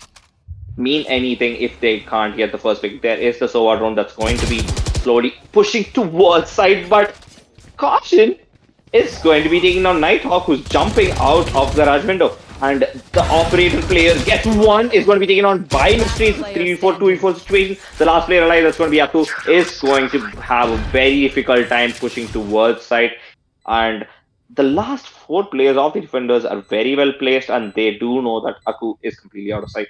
mean anything if they can't get the first pick. There is the Sova drone that's going to be slowly pushing towards side, but caution is going to be taking down Nighthawk, who's jumping out of the Garage window. And the operator player gets one, is going to be taken on by Mystery. 3v4, 2v4 situation. The last player alive, that's going to be Aku, is going to have a very difficult time pushing towards side. And the last 4 players of the defenders are very well placed, and they do know that Aku is completely out of sight.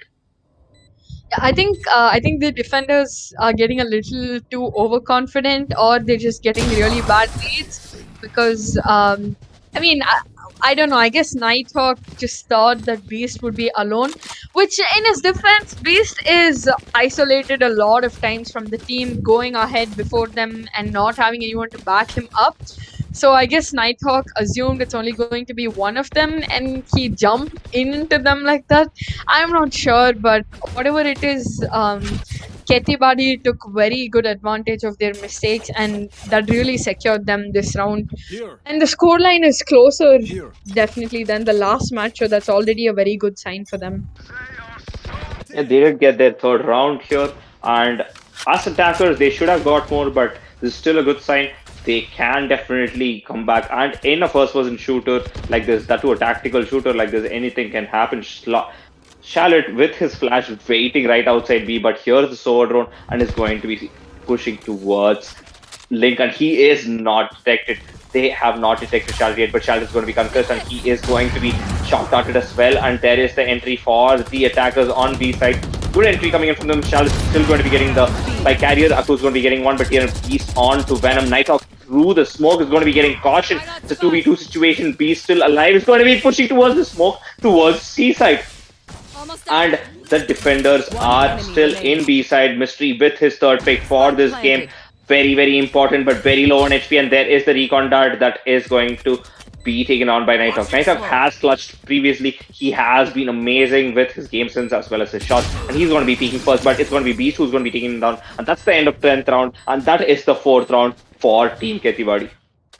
I think the defenders are getting a little too overconfident, or they're just getting really bad leads because I don't know. I guess Nighthawk just thought that Beast would be alone, which in his defense, Beast is isolated a lot of times from the team, going ahead before them and not having anyone to back him up. So I guess Nighthawk assumed it's only going to be one of them, and he jumped into them like that. I'm not sure, but whatever it is, KhetiBadi took very good advantage of their mistakes, and that really secured them this round. Here. And the scoreline is closer, Here. definitely, than the last match, so that's already a very good sign for them. Yeah, they did get their 3rd round here, and as attackers, they should have got more, but this is still a good sign. They can definitely come back, and in a first-person shooter like this, that to a tactical shooter like this, anything can happen. Charlotte with his flash waiting right outside B, but here's the Sova drone and is going to be pushing towards Link, and he is not detected. They have not detected Charlotte yet, but Charlotte is going to be concussed, and he is going to be shot darted as well. And there is the entry for the attackers on B side. Good entry coming in from them. Charlotte is still going to be getting the by carrier. Aku is going to be getting one, but here Beast on to Venom. Nighthawk through the smoke is going to be getting caution. It's a 2v2 situation. Beast still alive. Is going to be pushing towards the smoke towards C side. And the defenders are still in B side. Mystery with his 3rd pick for this game. Very, very important, but very low on HP. And there is the recon dart that is going to be taken on by Nighthawk. Nighthawk has clutched previously. He has been amazing with his game sense as well as his shots. And he's going to be peeking first, but it's going to be Beast who's going to be taking him down. And that's the end of 10th round. And that is the 4th round for Team KhetiBadi.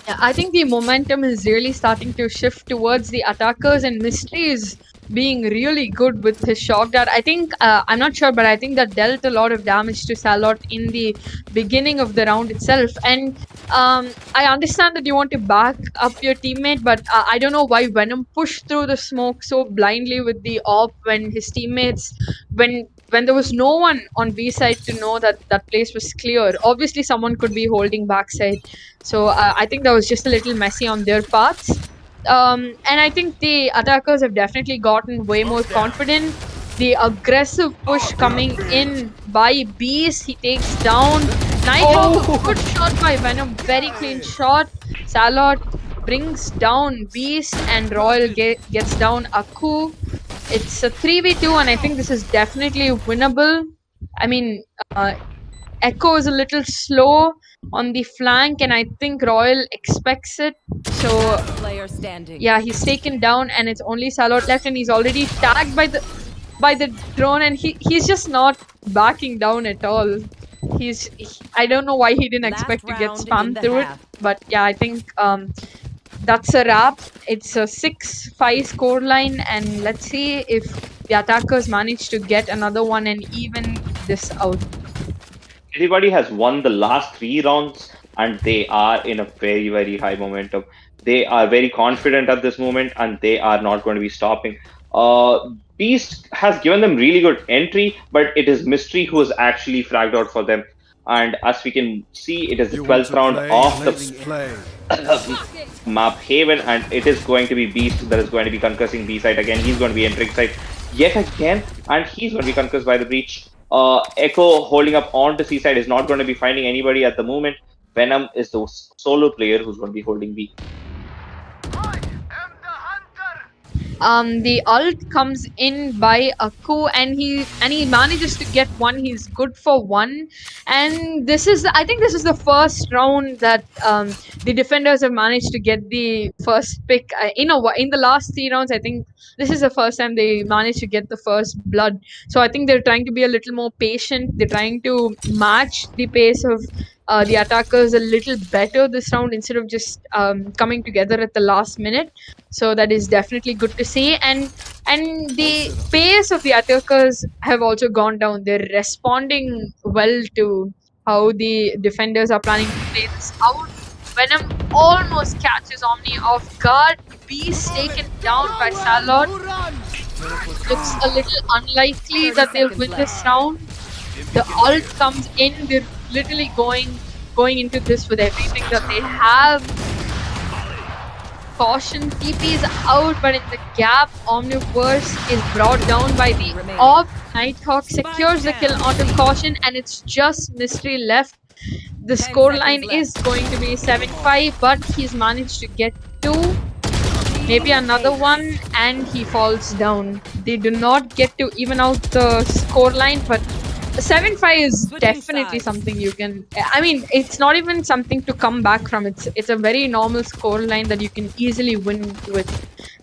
Yeah, I think the momentum is really starting to shift towards the attackers, and Mystery is being really good with his shock dart. I think I'm not sure, but I think that dealt a lot of damage to Salot in the beginning of the round itself. And I understand that you want to back up your teammate, but I don't know why Venom pushed through the smoke so blindly with the op when his teammates, when there was no one on B side to know that that place was clear. Obviously, someone could be holding backside, so I think that was just a little messy on their parts. And I think the attackers have definitely gotten way more confident. The aggressive push coming in by Beast, he takes down Nighthawk. Oh! Good shot by Venom, very clean shot. Salot brings down Beast, and Royal gets down Aku. It's a 3v2, and I think this is definitely winnable. I mean, Echo is a little slow on the flank, and I think Royal expects it. So Player standing. yeah, he's taken down, and it's only Salot left, and he's already tagged by the drone, and he's just not backing down at all. I don't know why he didn't Last expect to get round in spammed the through it, half. but yeah, I think that's a wrap. It's a 6-5 scoreline, and let's see if the attackers manage to get another one and even this out. Everybody has won the last 3 rounds, and they are in a very, very high momentum. They are very confident at this moment, and they are not going to be stopping. Beast has given them really good entry, but it is Mystery who is actually fragged out for them. And as we can see, it is the 12th round of the map Haven, and it is going to be Beast that is going to be concussing B side again. He's going to be entering side yet again, and he's going to be concussed by the breach. Echo holding up onto C side is not going to be finding anybody at the moment. Venom is the solo player who's going to be holding B. The ult comes in by Aku, and he manages to get one. He's good for one, and I think this is the first round that the defenders have managed to get the first pick. In the last 3 rounds, I think this is the first time they managed to get the first blood. So I think they're trying to be a little more patient. They're trying to match the pace of the attackers a little better this round instead of just coming together at the last minute. So that is definitely good to see, and the pace of the attackers have also gone down. They're responding well to how the defenders are planning to play this out. Venom almost catches Omni off guard. Beast taken down by Salot. Looks a little unlikely that they'll win this round. The ult comes in. They're literally going into this with everything that they have. Caution, TP is out, but in the gap, Omniverse is brought down by the op. Nighthawk secures the kill onto Caution, and it's just Mystery left. The scoreline is going to be 7-5, but he's managed to get 2. Maybe another one, and he falls down. They do not get to even out the scoreline, but 7-5 is definitely something you can. I mean, it's not even something to come back from. It's a very normal scoreline that you can easily win with.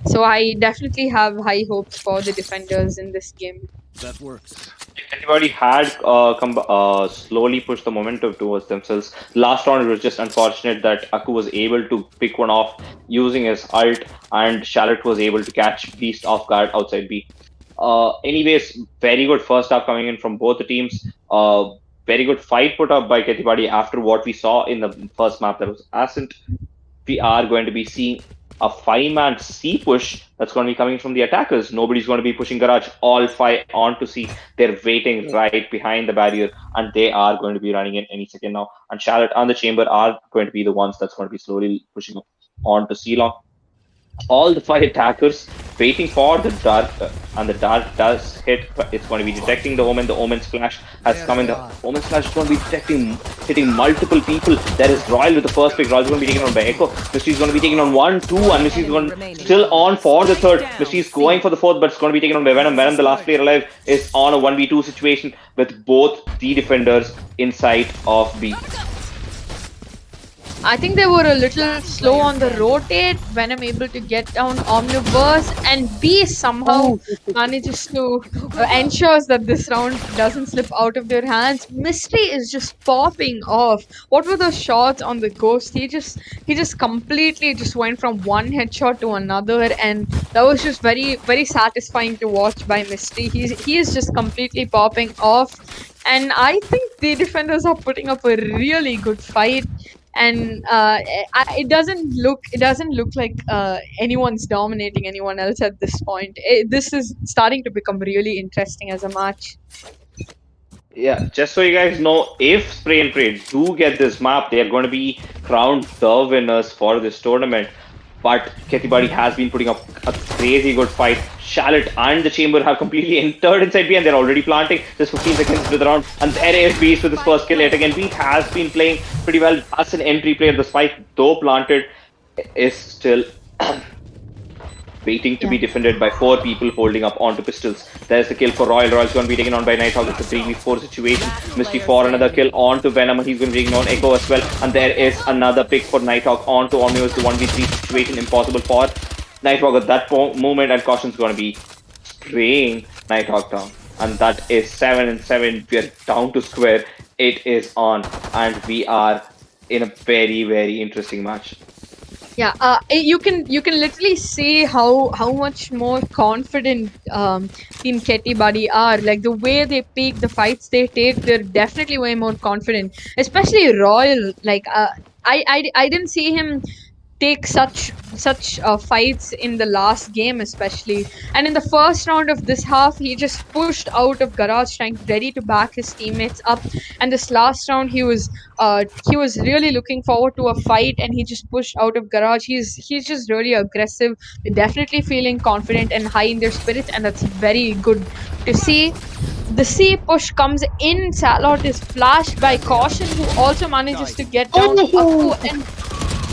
So I definitely have high hopes for the defenders in this game. That works. Everybody had slowly pushed the momentum towards themselves. Last round, it was just unfortunate that Aku was able to pick one off using his ult, and Charlotte was able to catch Beast off guard outside B. Anyways, very good first half coming in from both the teams. Very good fight put up by KhetiBadi after what we saw in the first map, that was Ascent. We are going to be seeing a 5-man C push that's going to be coming from the attackers. Nobody's going to be pushing Garage. All 5 onto C. They're waiting right behind the barrier, and they are going to be running in any second now. And Charlotte and the Chamber are going to be the ones that's going to be slowly pushing onto C long. All the 5 attackers waiting for the dart, and the dart does hit. It's going to be detecting the Omen. The Omen's flash has come in. The Omen's flash is going to be hitting multiple people. There is Royal with the first pick. Royal is going to be taken on by Echo. Mystery is going to be taken on 1, 2, and Mystery is going still on for the 3rd. Mystery is going for the 4th, but it's going to be taken on by Venom. Venom, the last player alive, is on a 1v2 situation with both the defenders inside of B. I think they were a little slow on the rotate. Venom able to get down Omniverse, and B somehow manages to ensures that this round doesn't slip out of their hands. Mystery is just popping off. What were those shots on the Ghost? He just completely just went from one headshot to another, and that was just very satisfying to watch by Mystery. He is just completely popping off, and I think the defenders are putting up a really good fight. And it doesn't look like anyone's dominating anyone else at this point. This is starting to become really interesting as a match. Yeah, just so you guys know, if Spray and Pray do get this map, they are going to be crowned the winners for this tournament. But KhetiBadi has been putting up a crazy good fight. Charlotte and the Chamber have completely entered inside B and they're already planting. Just 15 seconds into the round. And there is Beast with his first kill yet again. Beast has been playing pretty well as an entry player. The spike, though planted, is still waiting to be defended by 4 people holding up onto pistols. There's the kill for Royal. Royal's going to be taken on by Nighthawk. It's a 3v4 situation. Mystery for another kill onto Venom. He's going to be taken on Echo as well. And there is another pick for Nighthawk onto Omniverse. The 1v3 situation impossible for Nighthawk at that moment. And Caution's going to be spraying Nighthawk down. And that is 7 and 7. We are down to square. It is on. And we are in a very interesting match. Yeah, you can literally see how much more confident Team KhetiBadi are. Like the way they pick, the fights they take, they're definitely way more confident. Especially Royal. Like I didn't see him take such fights in the last game, especially. And in the first round of this half, he just pushed out of garage, trying ready to back his teammates up. And this last round, he was really looking forward to a fight, and he just pushed out of garage. He's just really aggressive, definitely feeling confident and high in their spirits, and that's very good to see. The C push comes in. Salot is flashed by Caution, who also manages to get down Akku, and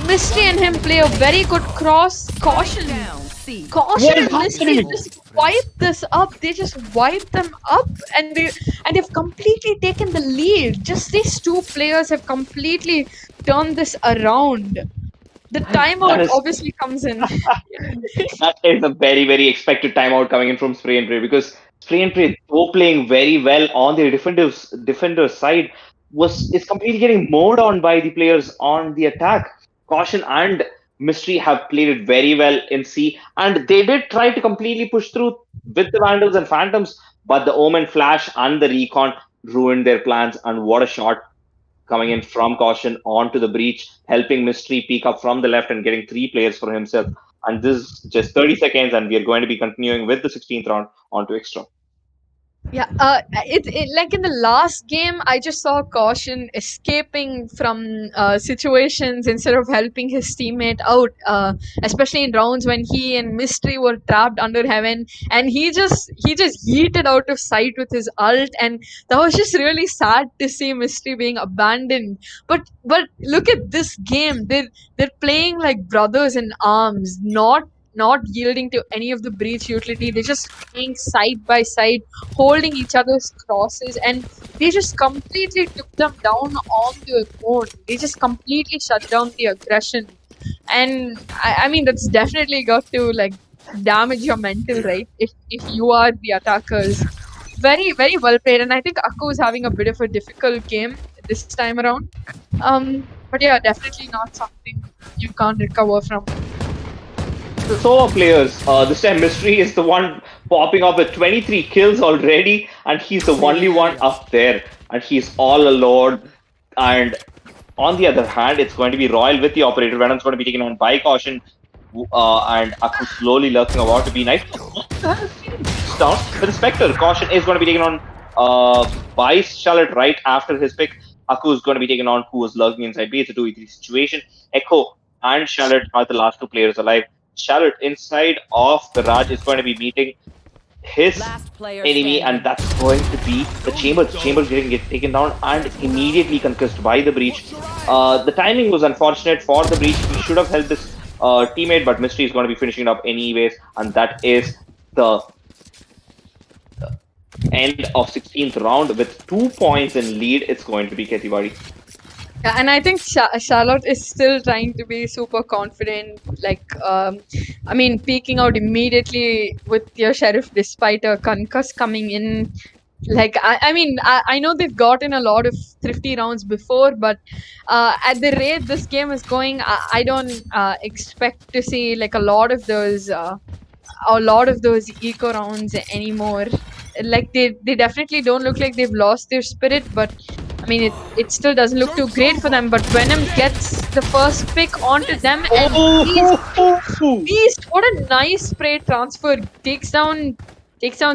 Mystery and him play a very good cross. Caution and Mystery just wipe this up. They just wipe them up, and they've completely taken the lead. Just these 2 players have completely turned this around. The timeout obviously comes in. That is a very expected timeout coming in from Spray and Pray, because Spray and Pray, though playing very well on the defender side, is completely getting mowed on by the players on the attack. Caution and Mystery have played it very well in C, and they did try to completely push through with the Vandals and Phantoms, but the Omen Flash and the Recon ruined their plans. And what a shot coming in from Caution onto the breach, helping Mystery peek up from the left and getting 3 players for himself. And this is just 30 seconds, and we are going to be continuing with the 16th round onto extra. Yeah, it like in the last game, I just saw Caution escaping from situations instead of helping his teammate out. Especially in rounds when he and Mystery were trapped under heaven, and he just yeeted out of sight with his ult, and that was just really sad to see Mystery being abandoned. But look at this game; they're playing like brothers in arms, not yielding to any of the breach utility. They're just playing side by side, holding each other's crosses, and they just completely took them down on their own. They just completely shut down the aggression. And I mean, that's definitely got to like damage your mental, right? If you are the attackers. Very well played, and I think Akku is having a bit of a difficult game this time around. But yeah, definitely not something you can't recover from. So players, this time Mystery is the one popping up with 23 kills already, and he's the only one up there, and he's all alone. And on the other hand, it's going to be Royal with the Operator. Venom's going to be taken on by Caution, and Akku slowly lurking about to be nice. Down with the Spectre. Caution is going to be taken on by Charlotte right after his pick. Akku is going to be taken on, who was lurking inside B. It's a 2v3 situation. Echo and Charlotte are the last 2 players alive. Charlotte inside of Garage is going to be meeting his enemy, and that's going to be the Chamber. The Chamber getting taken down and immediately concussed by the breach. The timing was unfortunate for the breach. He should have helped this teammate, but Mystery is going to be finishing it up anyways, and that is the end of 16th round with 2 points in lead. It's going to be KhetiBadi. And I think Charlotte is still trying to be super confident. Like, I mean, peeking out immediately with your sheriff despite a concuss coming in. Like, I know they've gotten a lot of thrifty rounds before, but at the rate this game is going, I don't expect to see like a lot of those eco rounds anymore. Like they definitely don't look like they've lost their spirit, but I mean it still doesn't look too great for them. But Venom gets the first pick onto them, and Beast, what a nice spray transfer. Takes down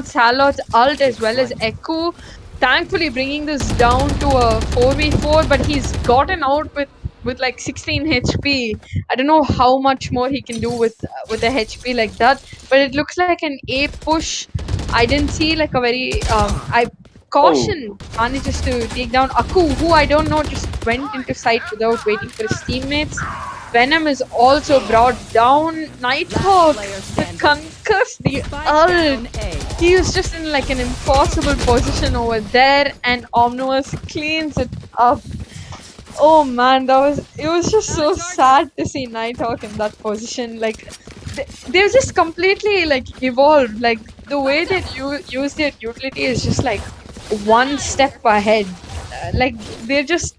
Salot's ult as well as Echo. Thankfully bringing this down to a 4v4, but he's gotten out with like 16 HP. I don't know how much more he can do with a HP like that, but it looks like an A push. I didn't see like a very I caution manages to take down Aku, who I don't know just went into sight without waiting for his teammates. Venom is also brought down. Nighthawk, the concuss, the ult. He was just in like an impossible position over there, and Omnivus cleans it up. Oh man, it was just so sad to see Nighthawk in that position. Like they're just completely like evolved. Like the way they use their utility is just like one step ahead. Like they're just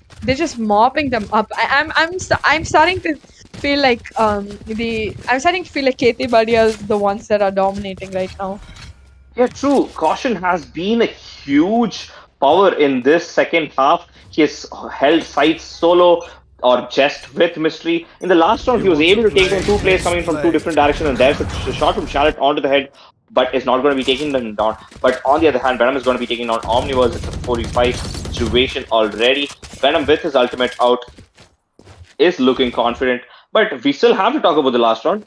mopping them up. I'm starting to feel like I'm starting to feel like KhetiBadi are the ones that are dominating right now. Yeah, true. Caution has been a huge power in this second half. He has held sights solo or just with Mystery. In the last round, he was able to take down two players coming from two different directions, and there's a shot from Charlotte onto the head, but is not going to be taking them down. But on the other hand, Venom is going to be taking down Omniverse. It's a 45 situation already. Venom with his ultimate out is looking confident, but we still have to talk about the last round.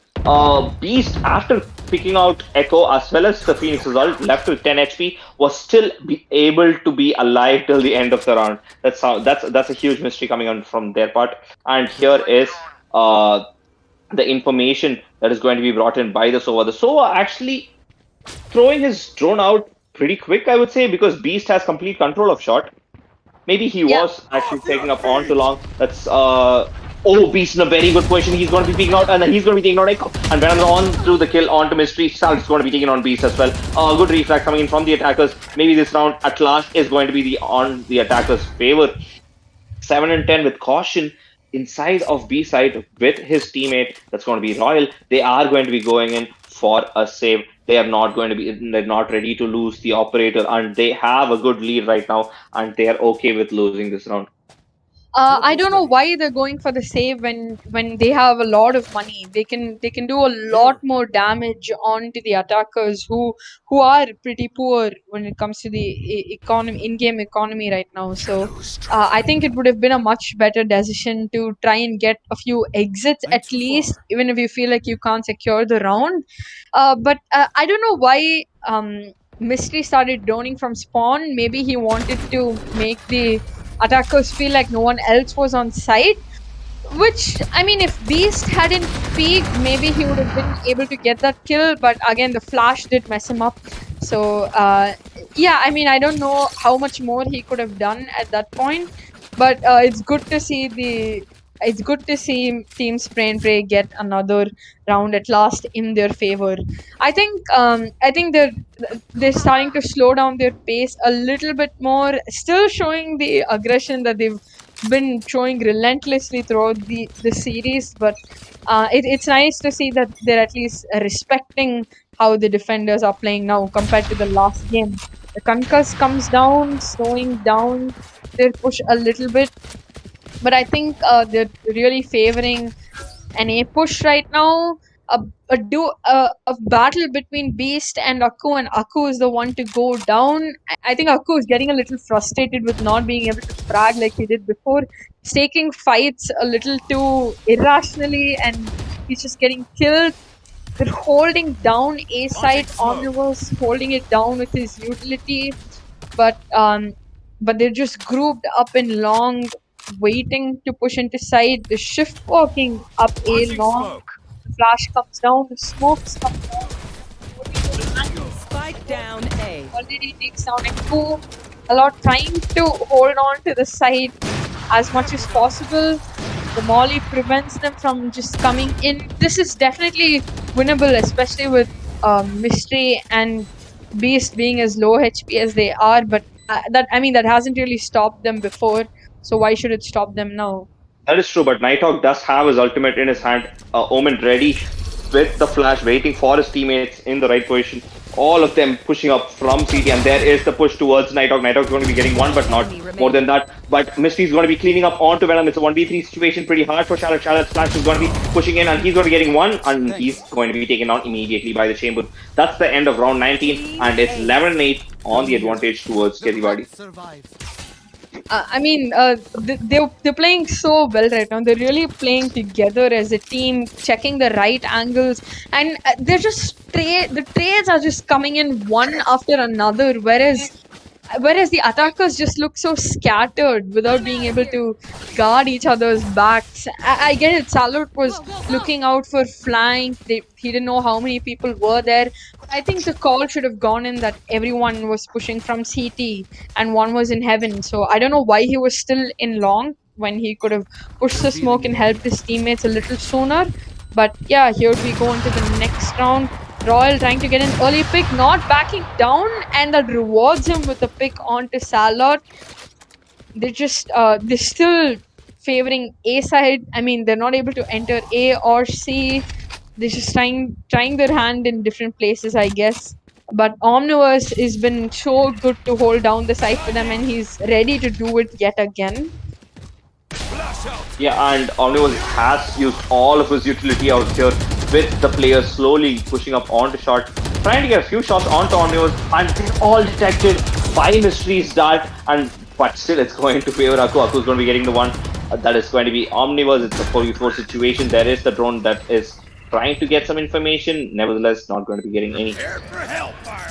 Beast, after picking out Echo as well as the Phoenix result, left with 10 HP, was still able to be alive till the end of the round. That's a huge mystery coming on from their part. And here is the information that is going to be brought in by the Sova. The Sova actually throwing his drone out pretty quick, I would say, because Beast has complete control of shot. Maybe he was actually taking up on too long. That's Beast in a very good position. He's going to be peeking out, and then he's going to be taking out Echo. And Venom's on through the kill onto Mystery. Sal's going to be taking on Beast as well. Good reflex coming in from the attackers. Maybe this round at last is going to be on the attackers' favor. 7 and 10 with Caution inside of B side with his teammate. That's going to be Royal. They are going to be going in for a save. They're not ready to lose the operator, and they have a good lead right now, and they're okay with losing this round. I don't know why they're going for the save when they have a lot of money. They can do a lot more damage onto the attackers who are pretty poor when it comes to the in-game economy right now. So I think it would have been a much better decision to try and get a few exits at least, even if you feel like you can't secure the round. But I don't know why Mystery started droning from spawn. Maybe he wanted to make the attackers feel like no one else was on site, which I mean, if Beast hadn't peeked, maybe he would have been able to get that kill, but again the flash did mess him up. So yeah, I mean, I don't know how much more he could have done at that point, but it's good to see Team Spray and Pray get another round at last in their favor. I think they're starting to slow down their pace a little bit more, still showing the aggression that they've been showing relentlessly throughout the series, but it's nice to see that they're at least respecting how the defenders are playing now compared to the last game. The concuss comes down, slowing down their push a little bit, but I think they're really favoring an A push right now. A battle between Beast and Aku is the one to go down. I think Aku is getting a little frustrated with not being able to frag like he did before. He's taking fights a little too irrationally, and he's just getting killed. They're holding down A side. Omnivus holding it down with his utility, but they're just grouped up in long, waiting to push into side. The shift walking up A long. The flash comes down. The smokes come down. Spike down A. Already takes down Echo. A lot trying to hold on to the side. as much as possible. The molly prevents them from just coming in. This is definitely winnable, especially with Mystery and Beast being as low HP as they are. But that hasn't really stopped them before. So why should it stop them now? That is true, but Nighthawk does have his ultimate in his hand. Omen ready with the flash, waiting for his teammates in the right position. All of them pushing up from CT, and there is the push towards Nighthawk. Nighthawk's going to be getting one, but not more than that. But Mystery's going to be cleaning up onto Venom. It's a 1v3 situation, pretty hard for Charlotte. Charlotte's flash is going to be pushing in, and he's going to be getting one, and he's going to be taken down immediately by the Chamber. That's the end of round 19, and it's 11-8 on the advantage towards KhetiBadi. They're playing so well right now. They're really playing together as a team, checking the right angles, and they're just the trades are just coming in one after another. Whereas the attackers just look so scattered without being able to guard each other's backs. I get it. Salute was looking out for flank. He didn't know how many people were there. I think the call should have gone in that everyone was pushing from CT and one was in heaven. So I don't know why he was still in long when he could have pushed the smoke and helped his teammates a little sooner. But yeah, here we go into the next round. Royal trying to get an early pick, not backing down, and that rewards him with a pick onto Salot. They're still favoring A side. I mean, they're not able to enter A or C. They're just trying their hand in different places, I guess. But Omniverse has been so good to hold down the side for them, and he's ready to do it yet again. Yeah, and Omniverse has used all of his utility out here with the players slowly pushing up onto shot, trying to get a few shots onto Omniverse, and they're all detected by Mystery's dart, but still it's going to favor Aku. Aku's going to be getting the one that is going to be Omniverse. It's a 4v4 situation. There is the drone that is trying to get some information, nevertheless not going to be getting any.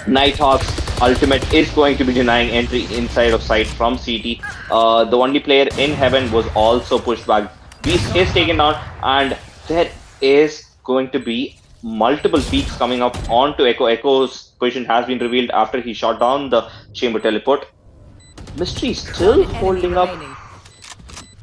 Nighthawk's ultimate is going to be denying entry inside of sight from CT. The only player in heaven was also pushed back. Beast is taken down, and there is going to be multiple peaks coming up onto Echo. Echo's position has been revealed after he shot down the chamber teleport. Mystery still holding up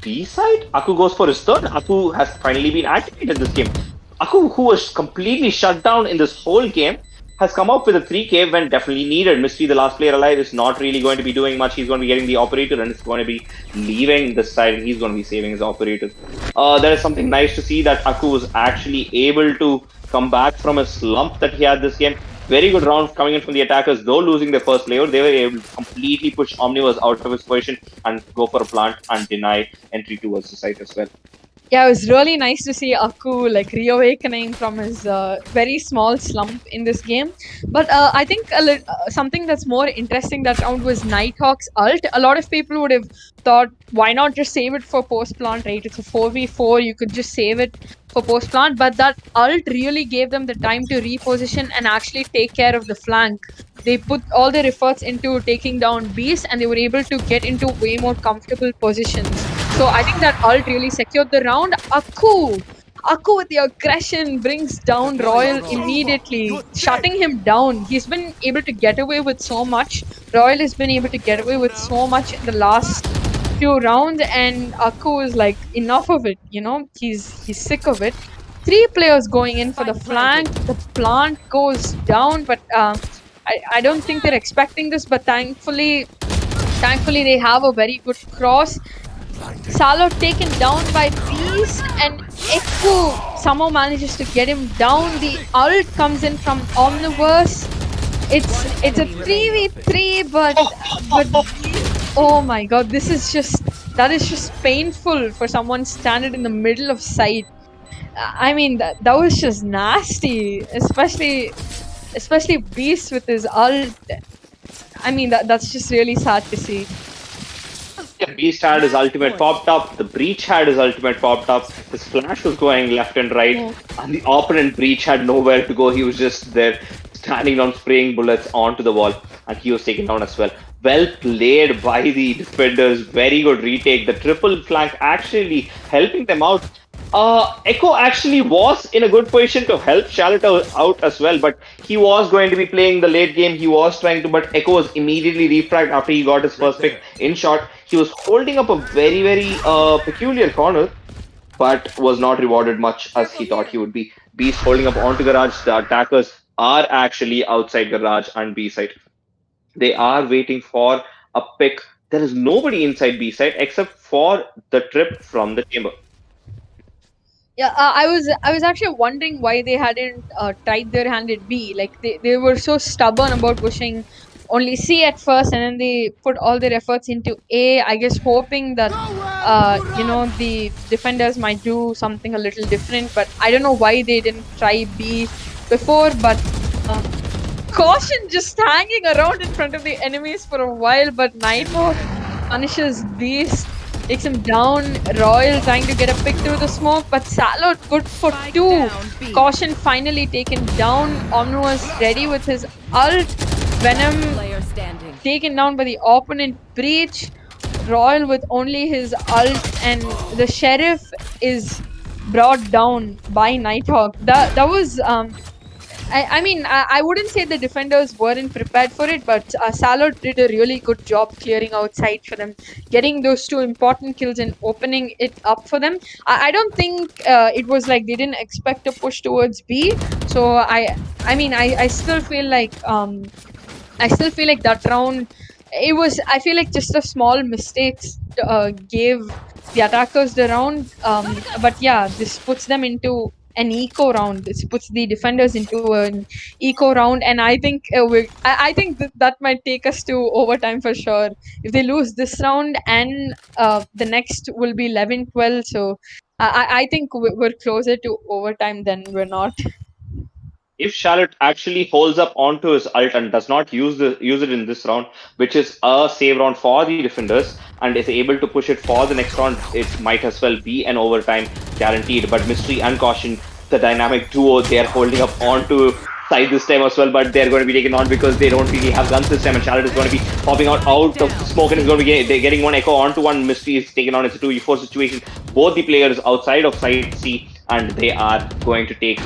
B side. Aku goes for his third. Aku has finally been activated this game. Aku, who was completely shut down in this whole game, has come up with a 3K when definitely needed. Mystery, the last player alive, is not really going to be doing much. He's going to be getting the operator and it's going to be leaving the side, and he's going to be saving his operator. There is something nice to see that Aku was actually able to come back from a slump that he had this game. Very good round coming in from the attackers, though losing their first layer. They were able to completely push Omniverse out of his position and go for a plant and deny entry towards the site as well. Yeah, it was really nice to see Aku like reawakening from his very small slump in this game. But I think something that's more interesting that round was Nighthawk's ult. A lot of people would have thought, why not just save it for post plant, right? It's a 4v4, you could just save it for post plant. But that ult really gave them the time to reposition and actually take care of the flank. They put all their efforts into taking down Beast, and they were able to get into way more comfortable positions. So I think that ult really secured the round. Aku with the aggression brings down Royal immediately, shutting him down. He's been able to get away with so much. Royal has been able to get away with so much in the last few rounds, and Aku is like, enough of it, you know? He's sick of it. 3 players going in for the flank. The plant goes down, but I don't think they're expecting this, but thankfully they have a very good cross. Salo taken down by Beast, and Echo somehow manages to get him down. The ult comes in from Omniverse. It's a 3v3, but oh my god, that is just painful for someone standing in the middle of sight. I mean, that was just nasty, especially Beast with his ult. I mean, that's just really sad to see. Yeah, Beast had his ultimate popped up, the Breach had his ultimate popped up, his flash was going left and right, and the opponent Breach had nowhere to go. He was just there standing down, spraying bullets onto the wall, and he was taken down as well. Well played by the defenders, very good retake. The triple flank actually helping them out. Echo actually was in a good position to help Charlotte out as well, but he was going to be playing the late game. He was trying to, but Echo was immediately refragged after he got his first pick in shot. He was holding up a very, very peculiar corner, but was not rewarded much as he thought he would be. Beast holding up onto garage. The attackers are actually outside garage and B side. They are waiting for a pick. There is nobody inside B side except for the trip from the chamber. Yeah, I was actually wondering why they hadn't tried their hand at B. Like they were so stubborn about pushing only C at first, and then they put all their efforts into A. I guess hoping that the defenders might do something a little different. But I don't know why they didn't try B before. But uh, caution just hanging around in front of the enemies for a while. But Nightwing punishes Beast. Takes him down. Royal trying to get a pick through the smoke, but Salot good for Spike 2. down, B. Caution finally taken down. Omnu was ready with his ult. Venom Player standing. taken down by the opponent. Breach. Royal with only his ult, and the Sheriff is brought down by Nighthawk. That was I wouldn't say the defenders weren't prepared for it, but Salot did a really good job clearing outside for them, getting those 2 important kills and opening it up for them. I don't think it was like they didn't expect a push towards B. So I still feel like that round, it was, I feel like just a small mistakes gave the attackers the round. But yeah, this puts them into an eco round. This puts the defenders into an eco round, and I think I think that might take us to overtime for sure. If they lose this round, and the next will be 11-12, so I think we're closer to overtime than we're not. If Charlotte actually holds up onto his ult and does not use it in this round, which is a save round for the defenders, and is able to push it for the next round, it might as well be an overtime guaranteed. But Mystery and Caution, the dynamic duo, they are holding up onto side this time as well, but they're going to be taken on because they don't really have guns this time, and Charlotte is going to be popping out of smoke and is going to be getting one Echo onto one. Mystery is taken on. It's a 2v4 situation. Both the players outside of side C, and they are going to take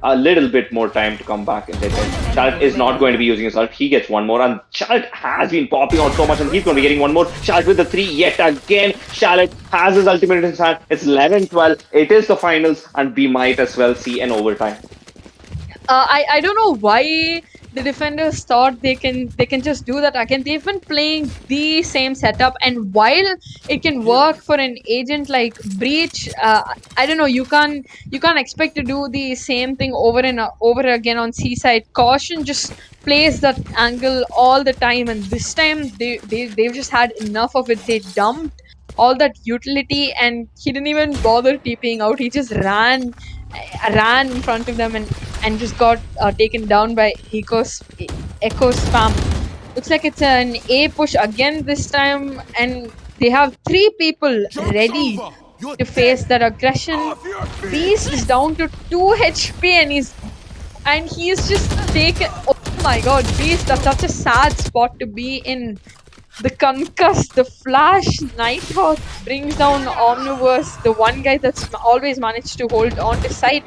a little bit more time to come back in their turn. Charlotte is not going to be using his ult. He gets one more, and Charlotte has been popping out so much, and he's going to be getting one more. Charlotte with the 3 yet again. Charlotte has his ultimate in his hand. It's 11-12. It is the finals, and we might as well see an overtime. I don't know why the defenders thought they can just do that again. They've been playing the same setup, and while it can work for an agent like Breach, I don't know, you can't expect to do the same thing over and over again on Seaside. Caution just plays that angle all the time, and this time they've just had enough of it. They dumped all that utility, and he didn't even bother TPing out. He just ran in front of them and just got taken down by Echo Spam. Looks like it's an A push again this time, and they have 3 people ready to face that aggression. Beast is down to 2 HP, and he's just taken. Oh my god, Beast, that's such a sad spot to be in. The concuss, the flash, Nighthawk brings down Omniverse, the one guy that's always managed to hold on to side.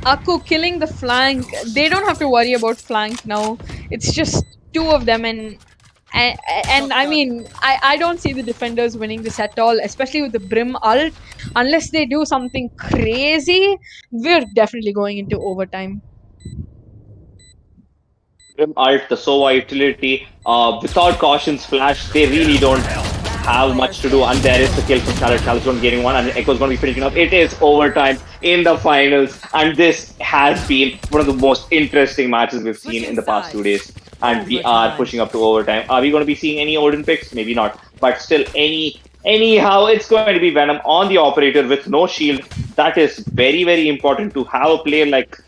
Aku killing the flank. They don't have to worry about flank now. It's just 2 of them, and I mean, I don't see the defenders winning this at all, especially with the Brim ult. Unless they do something crazy, we're definitely going into overtime. Grim ult, the Sova utility, without Caution's flash, they really don't have much to do, and there is the kill from Charlotte. Charlotte's going to be getting one, and Echo's going to be finishing up. It is overtime in the finals, and this has been one of the most interesting matches we've seen in the past 2 days, and we are pushing up to overtime. Are we going to be seeing any Odin picks? Maybe not, but still, anyhow, it's going to be Venom on the operator with no shield. That is very, very important to have a player like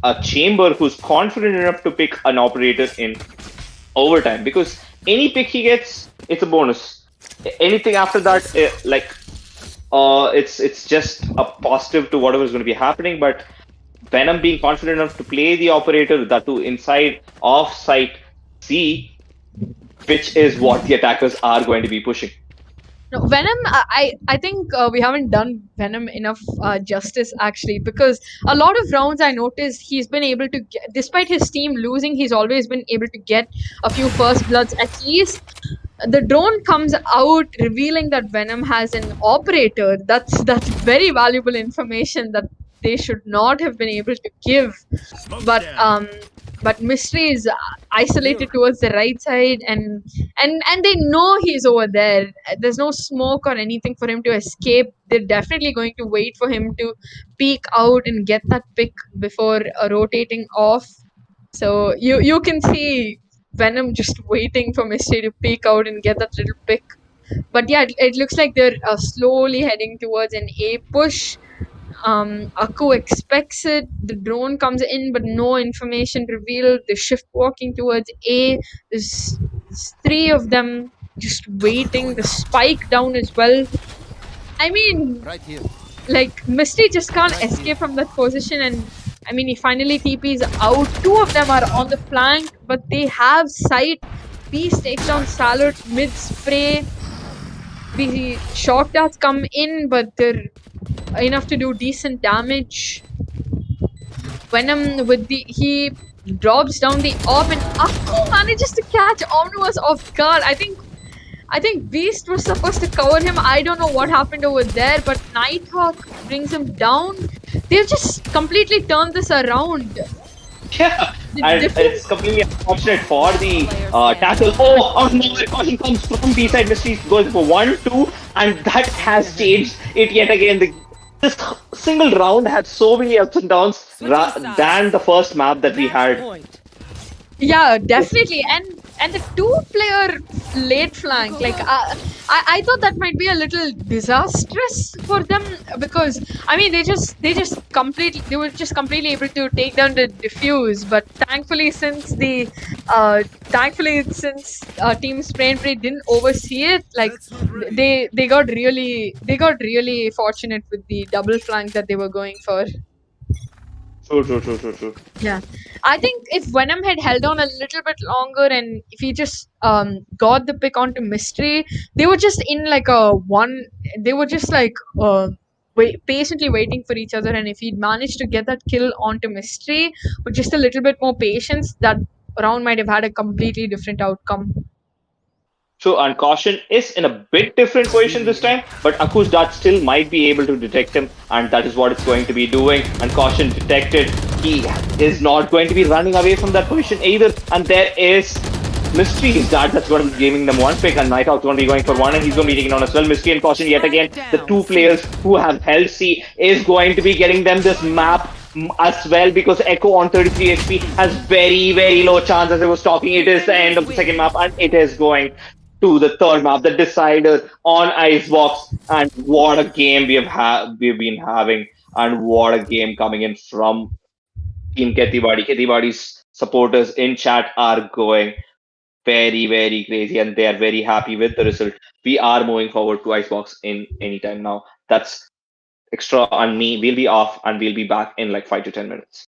a Chamber who's confident enough to pick an operator in overtime, because any pick he gets, it's a bonus. Anything after that, it's just a positive to whatever is going to be happening. But Venom being confident enough to play the operator, that too inside off-site C, which is what the attackers are going to be pushing. No, Venom, I think we haven't done Venom enough justice actually, because a lot of rounds I noticed he's been able to get, despite his team losing, he's always been able to get a few first bloods at least. The drone comes out revealing that Venom has an operator. That's very valuable information that they should not have been able to give. But Mystery is isolated towards the right side, and they know he's over there. There's no smoke or anything for him to escape. They're definitely going to wait for him to peek out and get that pick before rotating off. So you can see Venom just waiting for Mystery to peek out and get that little pick. But yeah, it looks like they're slowly heading towards an A push. Aku expects it. The drone comes in, but no information revealed. The shift walking towards A. There's three of them just waiting. The spike down as well. I mean, Right here. like Misty just can't escape from that position, and I mean, he finally TPs out. Two of them are on the flank, but they have sight. Beast takes down Salad mid spray. The shock darts come in, but they're enough to do decent damage. Venom with he drops down the orb, and Akku manages to catch Omnivus off guard. I think Beast was supposed to cover him. I don't know what happened over there, but Nighthawk brings him down. They've just completely turned this around. Yeah, and it's completely unfortunate for the tackle. Oh no, caution comes from B-side. Mystery goes for 1-2, and that has changed it yet again. This single round had so many ups and downs than the first map that we had. Yeah, definitely, and the two-player late flank, like I thought that might be a little disastrous for them, because I mean they were just completely able to take down the diffuse, but thankfully since Team Spray and Pray didn't oversee it, like they got really fortunate with the double flank that they were going for. True. Yeah, I think if Venom had held on a little bit longer, and if he just got the pick onto Mystery, they were just in like a one. They were just like patiently waiting for each other, and if he'd managed to get that kill onto Mystery with just a little bit more patience, that round might have had a completely different outcome. So, and Caution is in a bit different position this time, but Aku's dart still might be able to detect him, and that is what it's going to be doing. And Caution detected. He is not going to be running away from that position either. And there is Mystery's dart that's going to be giving them one pick, and Nighthawk's going to be going for one, and he's going to be taking on as well. Mystery and Caution yet again. The two players who have held C is going to be getting them this map as well, because Echo on 33 HP has very low chance. As I was talking, it is the end of the second map, and it is going to the third map, the decider on Icebox. And what a game we've been having, and what a game coming in from Team KhetiBadi. KhetiBadi's supporters in chat are going very crazy, and they are very happy with the result. We are moving forward to Icebox in any time now. That's extra on me. We'll be off, and we'll be back in like 5 to 10 minutes.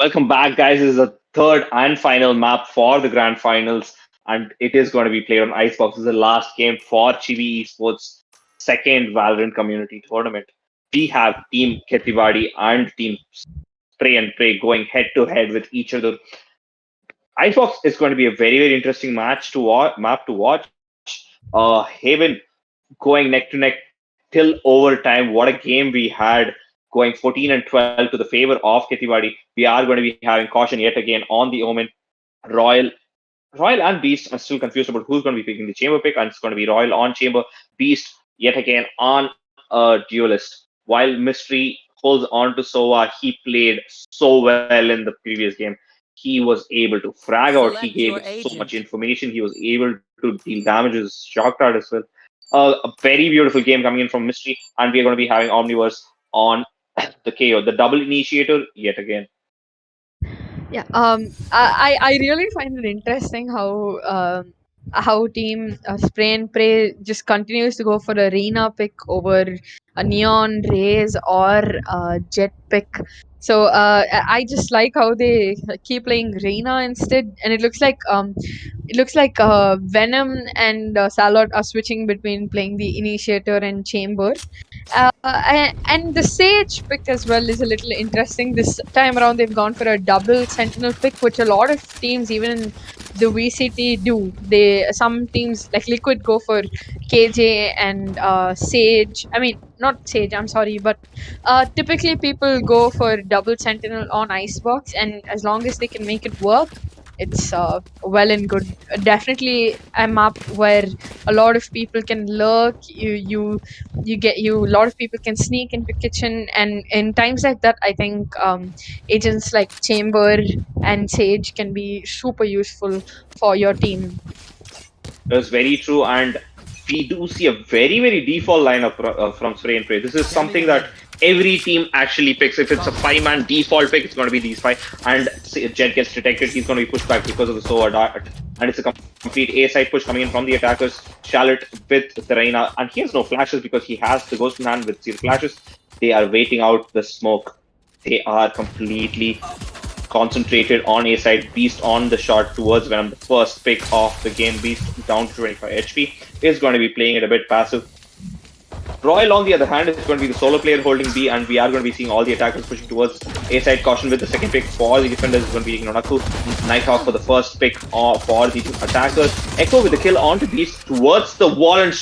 Welcome back, guys. This is the third and final map for the grand finals, and it is going to be played on Icebox. This is the last game for Chibi Esports' second Valorant community tournament. We have Team KhetiBadi and Team Spray and Pray going head to head with each other. Icebox is going to be a very, very interesting map to watch. Haven going neck to neck till overtime. What a game we had, going 14 and 12 to the favor of KhetiBadi. We are going to be having caution yet again on the Omen. Royal Royal and Beast are still confused about who's going to be picking the Chamber pick, and it's going to be Royal on Chamber, Beast yet again on a duelist. While Mystery holds on to Sova, he played so well in the previous game. He was able to frag out. He Select gave your so much agent. information. He was able to deal damages, shock dart as well. A very beautiful game coming in from Mystery, and we are going to be having Omniverse on the KO, the double initiator yet again. Yeah, I really find it interesting how team Spray and Pray just continues to go for a Reina pick over a Neon Rays or Jet pick. So I just like how they keep playing Reina instead, and it looks like Venom and Salot are switching between playing the Initiator and Chamber. And the Sage pick as well is a little interesting. This time around, they've gone for a double Sentinel pick, which a lot of teams, even in the VCT, do. Some teams like Liquid go for KJ and Sage. I mean, not Sage. I'm sorry, but typically people go for double Sentinel on Icebox, and as long as they can make it work, it's well and good. Definitely a map where a lot of people can lurk. A lot of people can sneak into kitchen, and in times like that, I think agents like Chamber and Sage can be super useful for your team. That's very true, and we do see a very, very default lineup from Spray and Pray. This is something that every team actually picks. If it's a 5-man default pick, it's going to be these 5. And if Jet gets detected, he's going to be pushed back because of the Sova dart. And it's a complete A-side push coming in from the attackers. Charlotte with the Reina, and he has no flashes because he has the Ghost in hand with 0 flashes. They are waiting out the smoke. They are completely concentrated on A side. Beast on the shot towards Venom. The first pick of the game. Beast down to 25 HP is going to be playing it a bit passive. Royal, on the other hand, is going to be the solo player holding B, and we are going to be seeing all the attackers pushing towards A side. Caution with the second pick for the defenders is going to be Nonaku. Nighthawk for the first pick for the attackers. Echo with the kill onto Beast towards the wall, and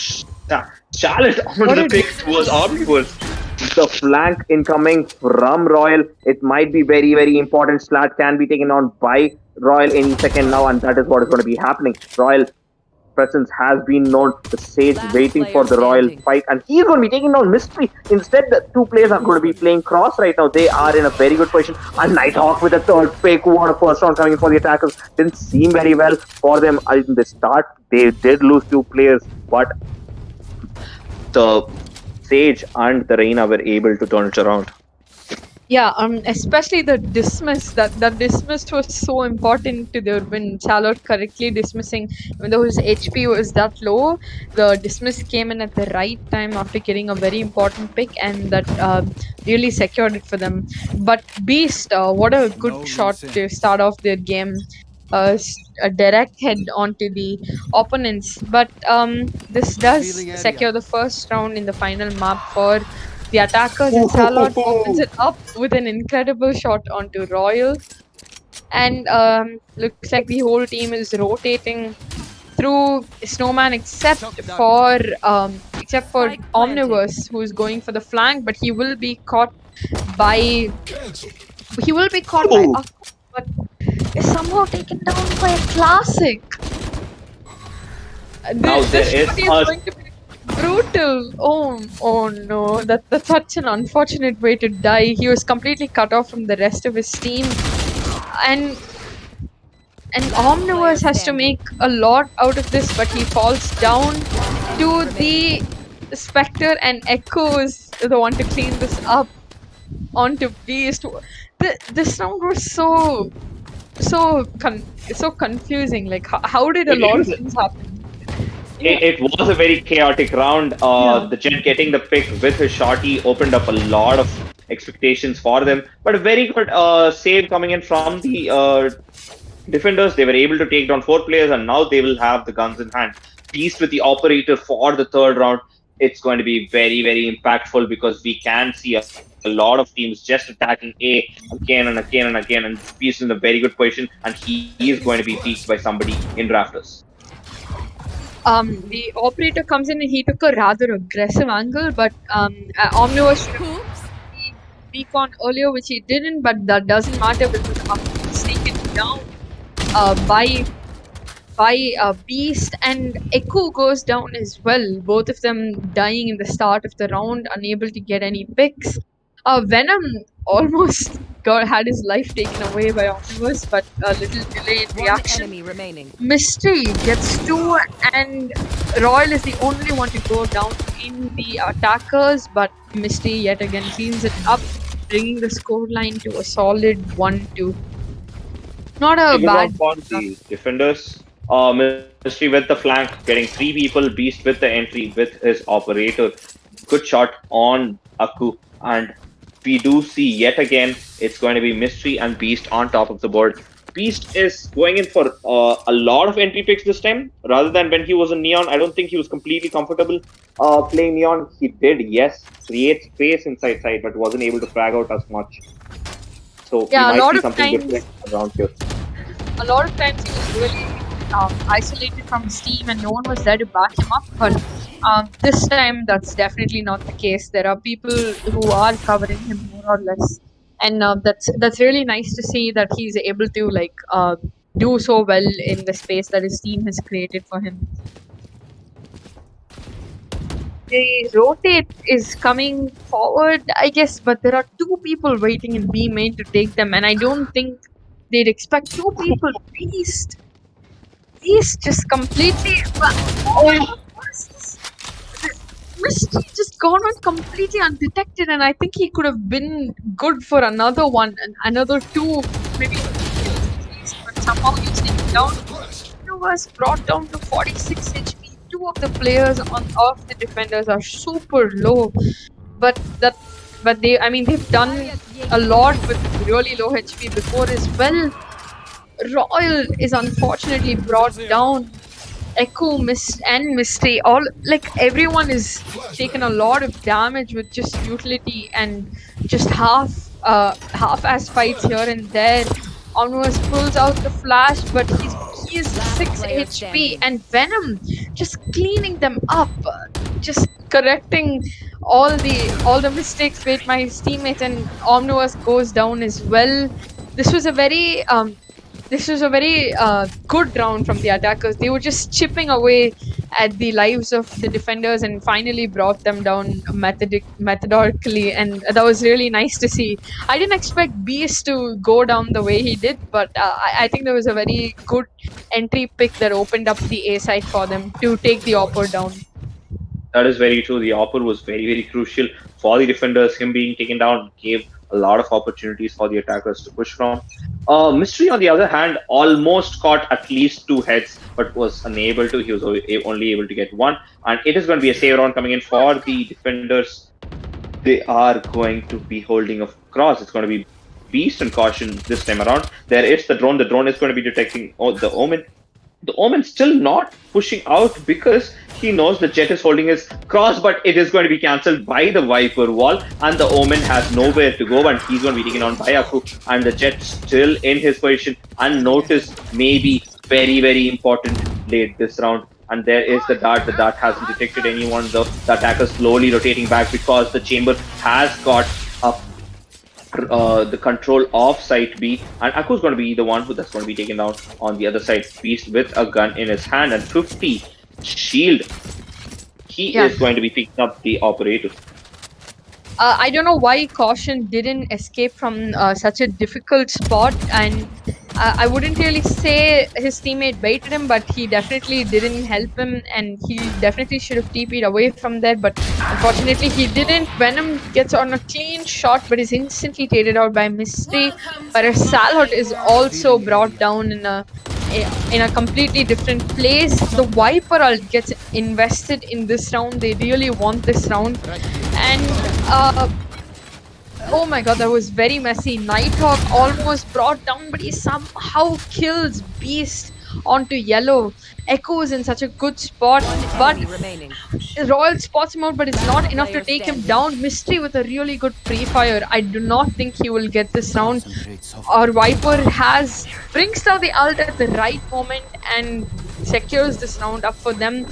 Charlotte on the pick towards Omniverse. The flank incoming from Royal. It might be very, very important. Slat can be taken on by Royal any second now, and that is what is going to be happening. Royal presence has been known. The Sage waiting for the Royal fight, and he's going to be taking down Mystery. Instead, the two players are going to be playing cross right now. They are in a very good position. And Nighthawk with a third pick. What a first round coming in for the attackers. Didn't seem very well for them in the start. They did lose 2 players, but the Sage and the Reina were able to turn it around. Yeah, especially the dismiss. That dismiss was so important to their win. Charlotte correctly dismissing, even though his HP was that low, the dismiss came in at the right time after getting a very important pick, and that really secured it for them. But Beast, what a good shot to start off their game. A direct head onto the opponents, but this does secure the first round in the final map for the attackers, and Salot opens it up with an incredible shot onto Royal. And looks like the whole team is rotating through Snowman except for Omniverse, who is going for the flank, but he will be caught by Akko, but is somehow taken down by a Classic. This shot is going to be brutal. Oh no, that's such an unfortunate way to die. He was completely cut off from the rest of his team, and Omniverse has to make a lot out of this, but he falls down to the Spectre, and Echo is the one to clean this up onto Beast. This round was so confusing. Like, how did a lot of things happen? It was a very chaotic round. The Jet getting the pick with his shotty opened up a lot of expectations for them. But a very good save coming in from the defenders. They were able to take down 4 players, and now they will have the guns in hand. Beast with the operator for the third round. It's going to be very, very impactful because we can see a lot of teams just attacking A again and again and again, and Beast is in a very good position, and he is going to be peaked by somebody in Rafters. The operator comes in and he took a rather aggressive angle, but Omnivore should have recon earlier, which he didn't, but that doesn't matter because Omnivore is taken down by Beast, and Echo goes down as well. Both of them dying in the start of the round, unable to get any picks. Venom almost had his life taken away by Omnivore, but a little delay in One reaction. enemy remaining. Mystery gets 2, and Royal is the only one to go down in the attackers, but Mystery yet again cleans it up, bringing the scoreline to a solid 1-2. Not a Good bad round for the defenders. Mystery with the flank, getting 3 people. Beast with the entry with his operator. Good shot on Aku, and we do see yet again it's going to be Mystery and Beast on top of the board. Beast is going in for a lot of entry picks this time rather than when he was in Neon. I don't think he was completely comfortable playing Neon. He did, yes, create space inside side, but wasn't able to frag out as much. So Yeah, we a lot might see of something times- different around here. A lot of times he was really isolated from his team and no one was there to back him up, but this time that's definitely not the case. There are people who are covering him more or less, and that's really nice to see that he's able to do so well in the space that his team has created for him. The rotate is coming forward, I guess, but there are 2 people waiting in B main to take them, and I don't think they'd expect 2 people. Beast just completely. Oh, what is this? Mystery just gone on completely undetected, and I think he could have been good for another one and another 2, maybe. But somehow he's taken down. He was brought down to 46 HP. 2 of the players of the defenders are super low, but they've done a lot with really low HP before as well. Royal is unfortunately brought down. Echo, Mist, and Mystery, everyone is taken a lot of damage with just utility and just half-ass fights here and there. Omnivore pulls out the flash, but he is 6 HP, and Venom just cleaning them up, just correcting all the mistakes made by his teammates, and Omnivore goes down as well. This was a very good round from the attackers. They were just chipping away at the lives of the defenders and finally brought them down methodically, and that was really nice to see. I didn't expect Beast to go down the way he did, but I think there was a very good entry pick that opened up the A side for them to take the Opper down. That is very true. The Opper was very, very crucial for the defenders. Him being taken down gave a lot of opportunities for the attackers to push from. Mystery, on the other hand, almost caught at least 2 heads, but was unable to. He was only able to get 1. And it is going to be a save round coming in for the defenders. They are going to be holding a cross. It's going to be Beast and Caution this time around. There is the drone. The drone is going to be detecting the Omen. The Omen still not pushing out because he knows the Jet is holding his cross, but it is going to be cancelled by the Viper wall, and the Omen has nowhere to go, and he's going to be taken on by Aku, and the Jet still in his position. And notice, maybe very, very important late this round. And there is the dart. The dart hasn't detected anyone. The attacker slowly rotating back because the chamber has got the control of site B, and Aku's going to be the one that's going to be taken down on the other side. Beast with a gun in his hand and 50 shield. He is going to be picking up the operator. I don't know why Caution didn't escape from such a difficult spot, and I wouldn't really say his teammate baited him, but he definitely didn't help him, and he definitely should have TP'd away from there, but unfortunately he didn't. Venom gets on a clean shot, but is instantly traded out by Mystery, whereas Salhot is also brought down in a completely different place. The Viper gets invested in this round. They really want this round, and Oh my god, that was very messy. Nighthawk almost brought down, but he somehow kills Beast onto yellow. Echo is in such a good spot, but Enemy remaining. Royal spots him out, but it's not enough to Player take him standing. down. Mystery with a really good pre-fire. I do not think he will get this round. Our Viper brings down the ult at the right moment and secures this round up for them.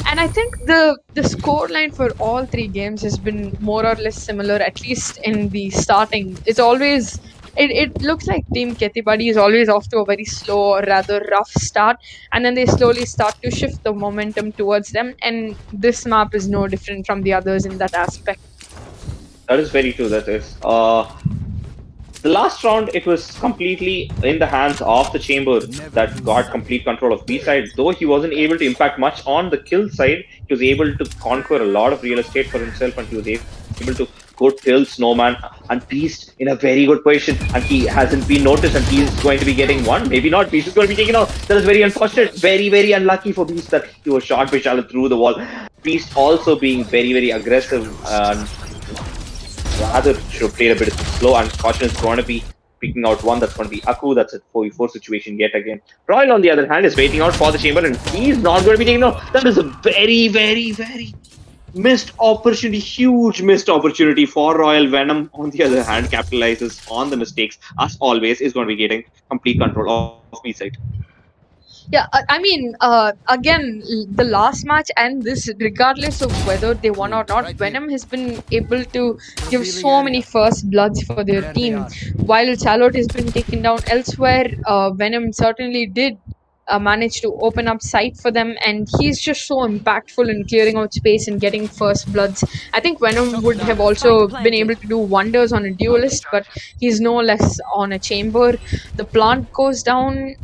And I think the score line for all three games has been more or less similar, at least in the starting. It's always it looks like Team KhetiBadi is always off to a very slow or rather rough start, and then they slowly start to shift the momentum towards them. And this map is no different from the others in that aspect. That is very true. That is. The last round, it was completely in the hands of the chamber that got complete control of B side. Though he wasn't able to impact much on the kill side, he was able to conquer a lot of real estate for himself, and he was able to go till Snowman and Beast in a very good position. And he hasn't been noticed, and he's going to be getting one. Maybe not. Beast is going to be taken out. That is very unfortunate. Very, very unlucky for Beast that he was shot by Charlotte through the wall. Beast also being very, very aggressive. Rather should have played a bit slow, and Caution is going to be picking out one. That's going to be Aku. That's a 4v4 situation yet again. Royal, on the other hand, is waiting out for the chamber, and he's not going to be taken out. That is a very, very, very missed opportunity, huge missed opportunity for Royal. Venom, on the other hand, capitalizes on the mistakes, as always, is going to be getting complete control of B side. Yeah, I mean, again, the last match and this, regardless of whether they won or not, Venom has been able to give so many first bloods for their team. While Charlotte has been taken down elsewhere, Venom certainly did manage to open up sight for them, and he's just so impactful in clearing out space and getting first bloods. I think Venom would have also been able to do wonders on a duelist, but he's no less on a chamber. The plant goes down.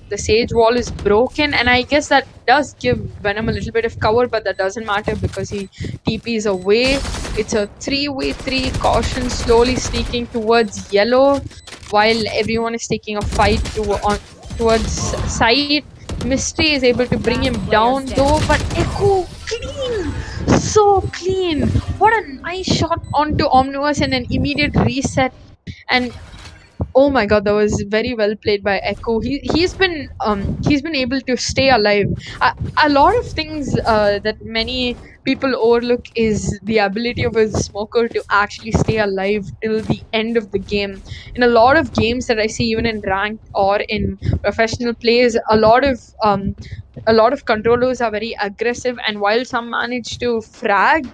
The Sage wall is broken, and I guess that does give Venom a little bit of cover, but that doesn't matter because he TPs away. It's a 3v3. Caution slowly sneaking towards yellow while everyone is taking a fight towards side. Mystery is able to bring him down though, but Echo clean, so clean. What a nice shot onto Omniverse and an immediate reset. And oh my god, that was very well played by Echo. He's been able to stay alive. A lot of things that many people overlook is the ability of a smoker to actually stay alive till the end of the game. In a lot of games that I see, even in ranked or in professional plays, a lot of controllers are very aggressive, and while some manage to frag,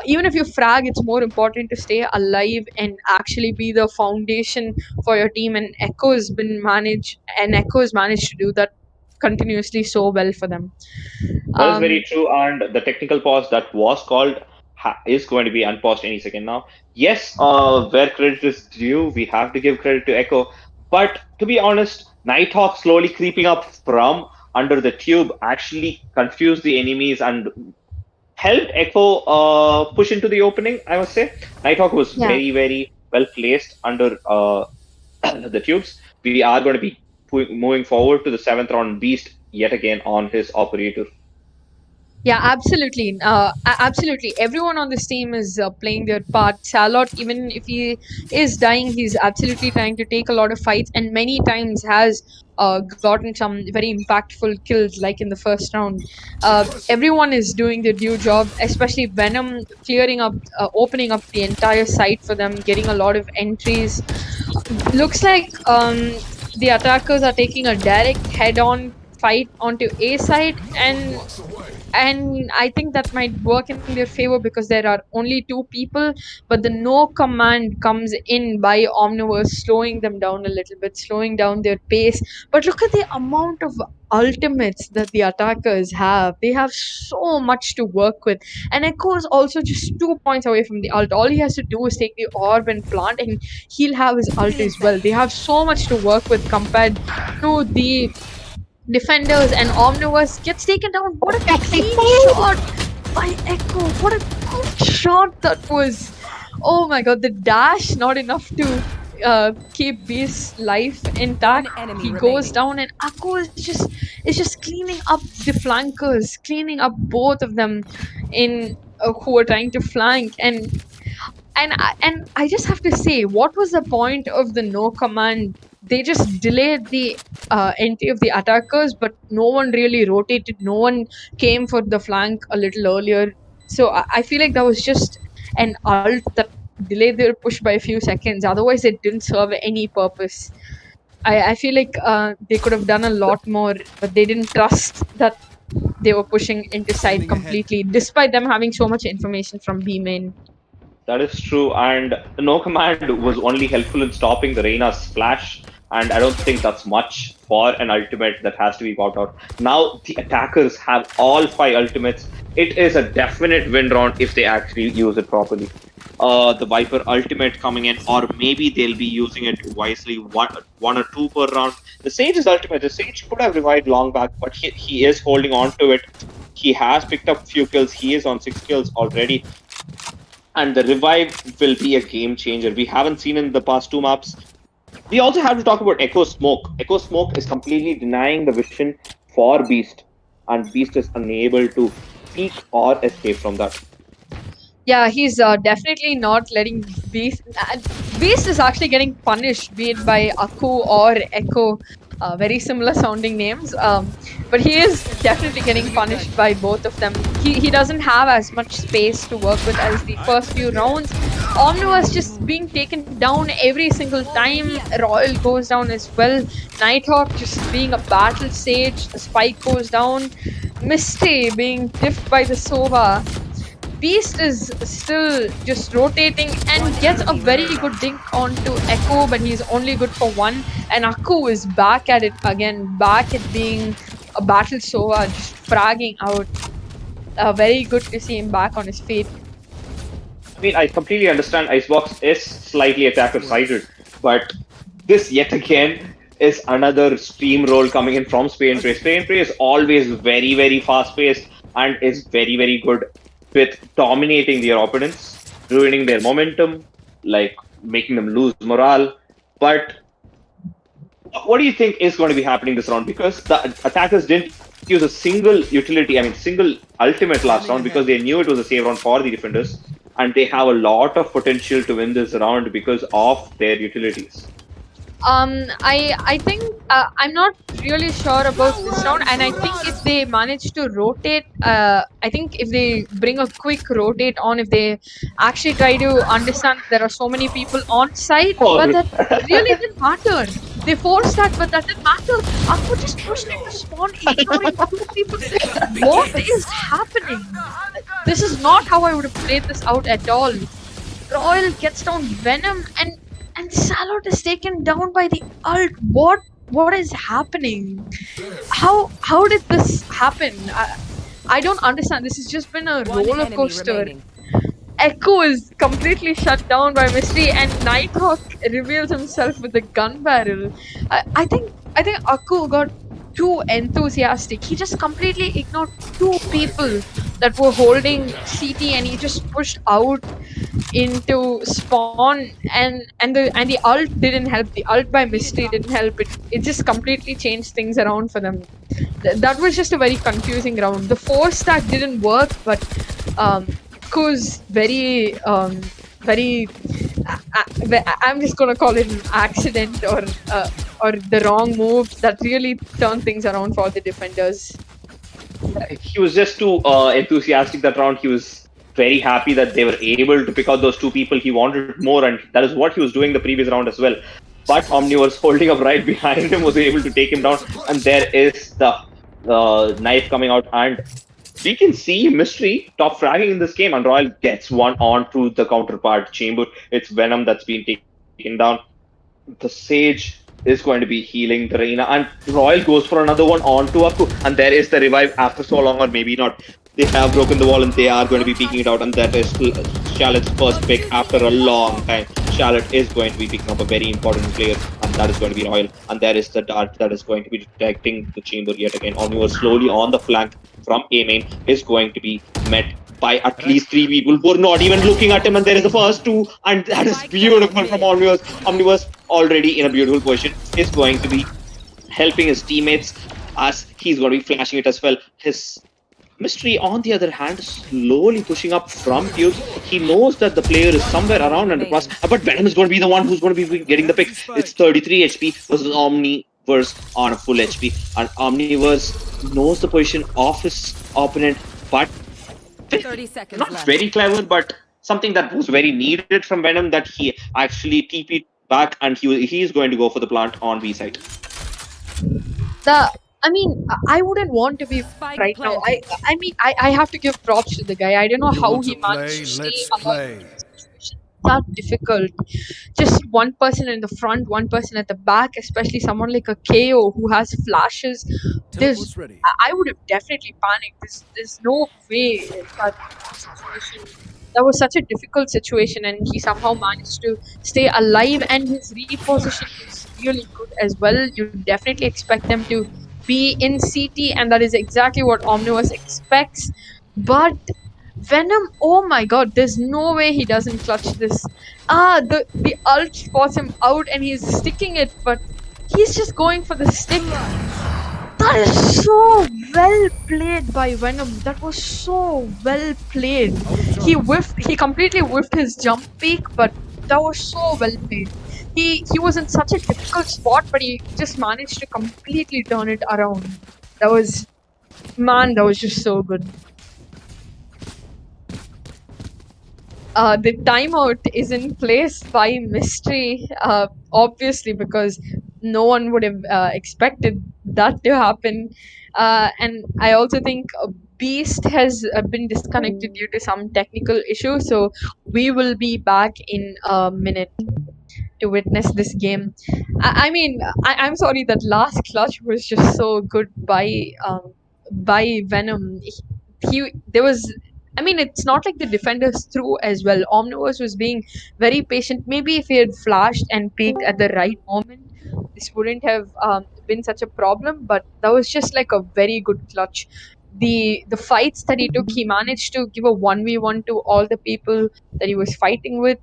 even if you frag, it's more important to stay alive and actually be the foundation for your team. And Echo has managed to do that continuously so well for them. That is very true, and the technical pause that was called is going to be unpaused any second now. Yes, where credit is due, we have to give credit to Echo. But to be honest, Nighthawk slowly creeping up from under the tube actually confused the enemies and helped Echo push into the opening, I must say. Nighthawk was Yeah. very, very well placed under the tubes. We are going to be moving forward to the 7th round. Beast yet again on his operator. Yeah, absolutely. Absolutely. Everyone on this team is playing their part. Charlotte, even if he is dying, he's absolutely trying to take a lot of fights, and many times has gotten some very impactful kills, like in the first round. Everyone is doing their due job, especially Venom clearing up, opening up the entire site for them, getting a lot of entries. Looks like the attackers are taking a direct head-on fight onto A side, and I think that might work in their favor because there are only two people, but the no command comes in by Omniverse, slowing them down a little bit, slowing down their pace. But look at the amount of ultimates that the attackers have. They have so much to work with. And Echo is also just 2 points away from the ult. All he has to do is take the orb and plant, and he'll have his ult as well. They have so much to work with compared to the defenders, and Omniverse gets taken down. What a clean shot by Echo. What a good shot that was. Oh my god, the dash not enough to keep Beast's life intact. One enemy He goes remaining. down, and Echo is just cleaning up the flankers, cleaning up both of them in who are trying to flank. And I just have to say, what was the point of the no command? They just delayed the entry of the attackers, but no one really rotated. No one came for the flank a little earlier. So I feel like that was just an alt that delayed their push by a few seconds. Otherwise, it didn't serve any purpose. I feel like they could have done a lot more, but they didn't trust that they were pushing into side completely, despite them having so much information from B main. That is true, and the no command was only helpful in stopping the Reina's flash, and I don't think that's much for an ultimate that has to be popped out. Now the attackers have all 5 ultimates. It is a definite win round if they actually use it properly. The Viper ultimate coming in, or maybe they'll be using it wisely, one or two per round. The Sage's ultimate, the Sage could have revived long back, but he is holding on to it. He has picked up few kills. He is on 6 kills already. And the revive will be a game changer. We haven't seen in the past 2 maps. We also have to talk about Echo Smoke. Echo Smoke is completely denying the vision for Beast, and Beast is unable to peek or escape from that. Yeah, he's definitely not letting Beast. Beast is actually getting punished, be it by Aku or Echo. Very similar sounding names. But he is definitely getting punished by both of them. He doesn't have as much space to work with as the first few rounds. Omniverse just being taken down every single time. Royal goes down as well. Nighthawk just being a battle sage. The Spike goes down. Misty being diffed by the Sova. Beast is still just rotating and gets a very good dink onto Echo, but he's only good for 1. And Aku is back at it again, back at being a battle Sova, just fragging out. Very good to see him back on his feet. I mean, I completely understand Icebox is slightly attacker-sided, but this yet again is another steamroll coming in from Spray and Pray. Spray and Pray is always very, very fast-paced and is very, very good with dominating their opponents, ruining their momentum, like making them lose morale. But what do you think is going to be happening this round? Because the attackers didn't use a single utility, single ultimate last round because they knew it was a safe round for the defenders, and they have a lot of potential to win this round because of their utilities. I think I'm not really sure about this round, and I think if they manage to rotate, I think if they bring a quick rotate on, if they actually try to understand there are so many people on site, but that really didn't matter. They forced that, but that didn't matter. Aku just pushed into spawn, ignoring 2 people. What is happening? This is not how I would have played this out at all. Royal gets down Venom and Salot is taken down by the ult. What is happening? How did this happen? I don't understand. This has just been a roller coaster. Echo is completely shut down by Mystery, and Nighthawk reveals himself with a gun barrel. I think Aku got too enthusiastic. He just completely ignored 2 people that were holding CT, and he just pushed out into spawn, and the ult didn't help. The ult by Mystery didn't help. It just completely changed things around for them. That was just a very confusing round. The 4 stack didn't work, but Ku's very I'm just gonna call it an accident or the wrong move that really turned things around for the defenders. He was just too enthusiastic that round. He was very happy that they were able to pick out those 2 people. He wanted more, and that is what he was doing the previous round as well. But Omniverse holding up right behind him was able to take him down, and there is the knife coming out, and we can see Mystery top fragging in this game, and Royal gets one onto the counterpart chamber. It's Venom that's been taken down. The Sage is going to be healing the Reina, and Royal goes for another one onto Aku, and there is the revive after so long, or maybe not. They have broken the wall and they are going to be peeking it out, and that is Charlotte's first pick after a long time. Charlotte is going to be picking up a very important player, and that is going to be Royal. And there is the dart that is going to be detecting the chamber yet again. Omniverse slowly on the flank from A main is going to be met by at least 3 people who are not even looking at him, and there is the first 2, and that is beautiful from Omniverse. Omniverse already in a beautiful position is going to be helping his teammates as he's going to be flashing it as well. His Mystery, on the other hand, slowly pushing up from tubes. He knows that the player is somewhere around 100 plus, but Venom is going to be the one who's going to be getting the pick. It's 33 HP versus Omniverse on a full HP, and Omniverse knows the position of his opponent, but 30 seconds not left. very clever, but something that was very needed from Venom, that he actually TP'd back, and he is going to go for the plant on B side. I mean, I wouldn't want to be Spike right now. planted. I mean, I have to give props to the guy. I don't know You how want he to play? managed to stay Let's alive play. in this situation. That difficult. Just one person in the front, one person at the back, especially someone like a KO who has flashes. Teleport's ready. I would have definitely panicked. There's no way that situation. That was such a difficult situation, and he somehow managed to stay alive. And his reposition was really good as well. You definitely expect them to be in CT, and that is exactly what Omniverse expects. But Venom, oh my god, there's no way he doesn't clutch this. The ult spots him out and he's sticking it, but he's just going for the stick. That is so well played by Venom. That was so well played. He completely whiffed his jump peak, but that was so well played. He was in such a difficult spot, but he just managed to completely turn it around. That was just so good. The timeout is in place by Mystery, obviously, because no one would have expected that to happen. And I also think Beast has been disconnected due to some technical issue, so we will be back in a minute to witness this game. I mean, I'm sorry, that last clutch was just so good by Venom. There was. I mean, it's not like the defenders threw as well. Omniverse was being very patient. Maybe if he had flashed and peeked at the right moment, this wouldn't have been such a problem. But that was just like a very good clutch. The fights that he took, he managed to give a 1v1 to all the people that he was fighting with,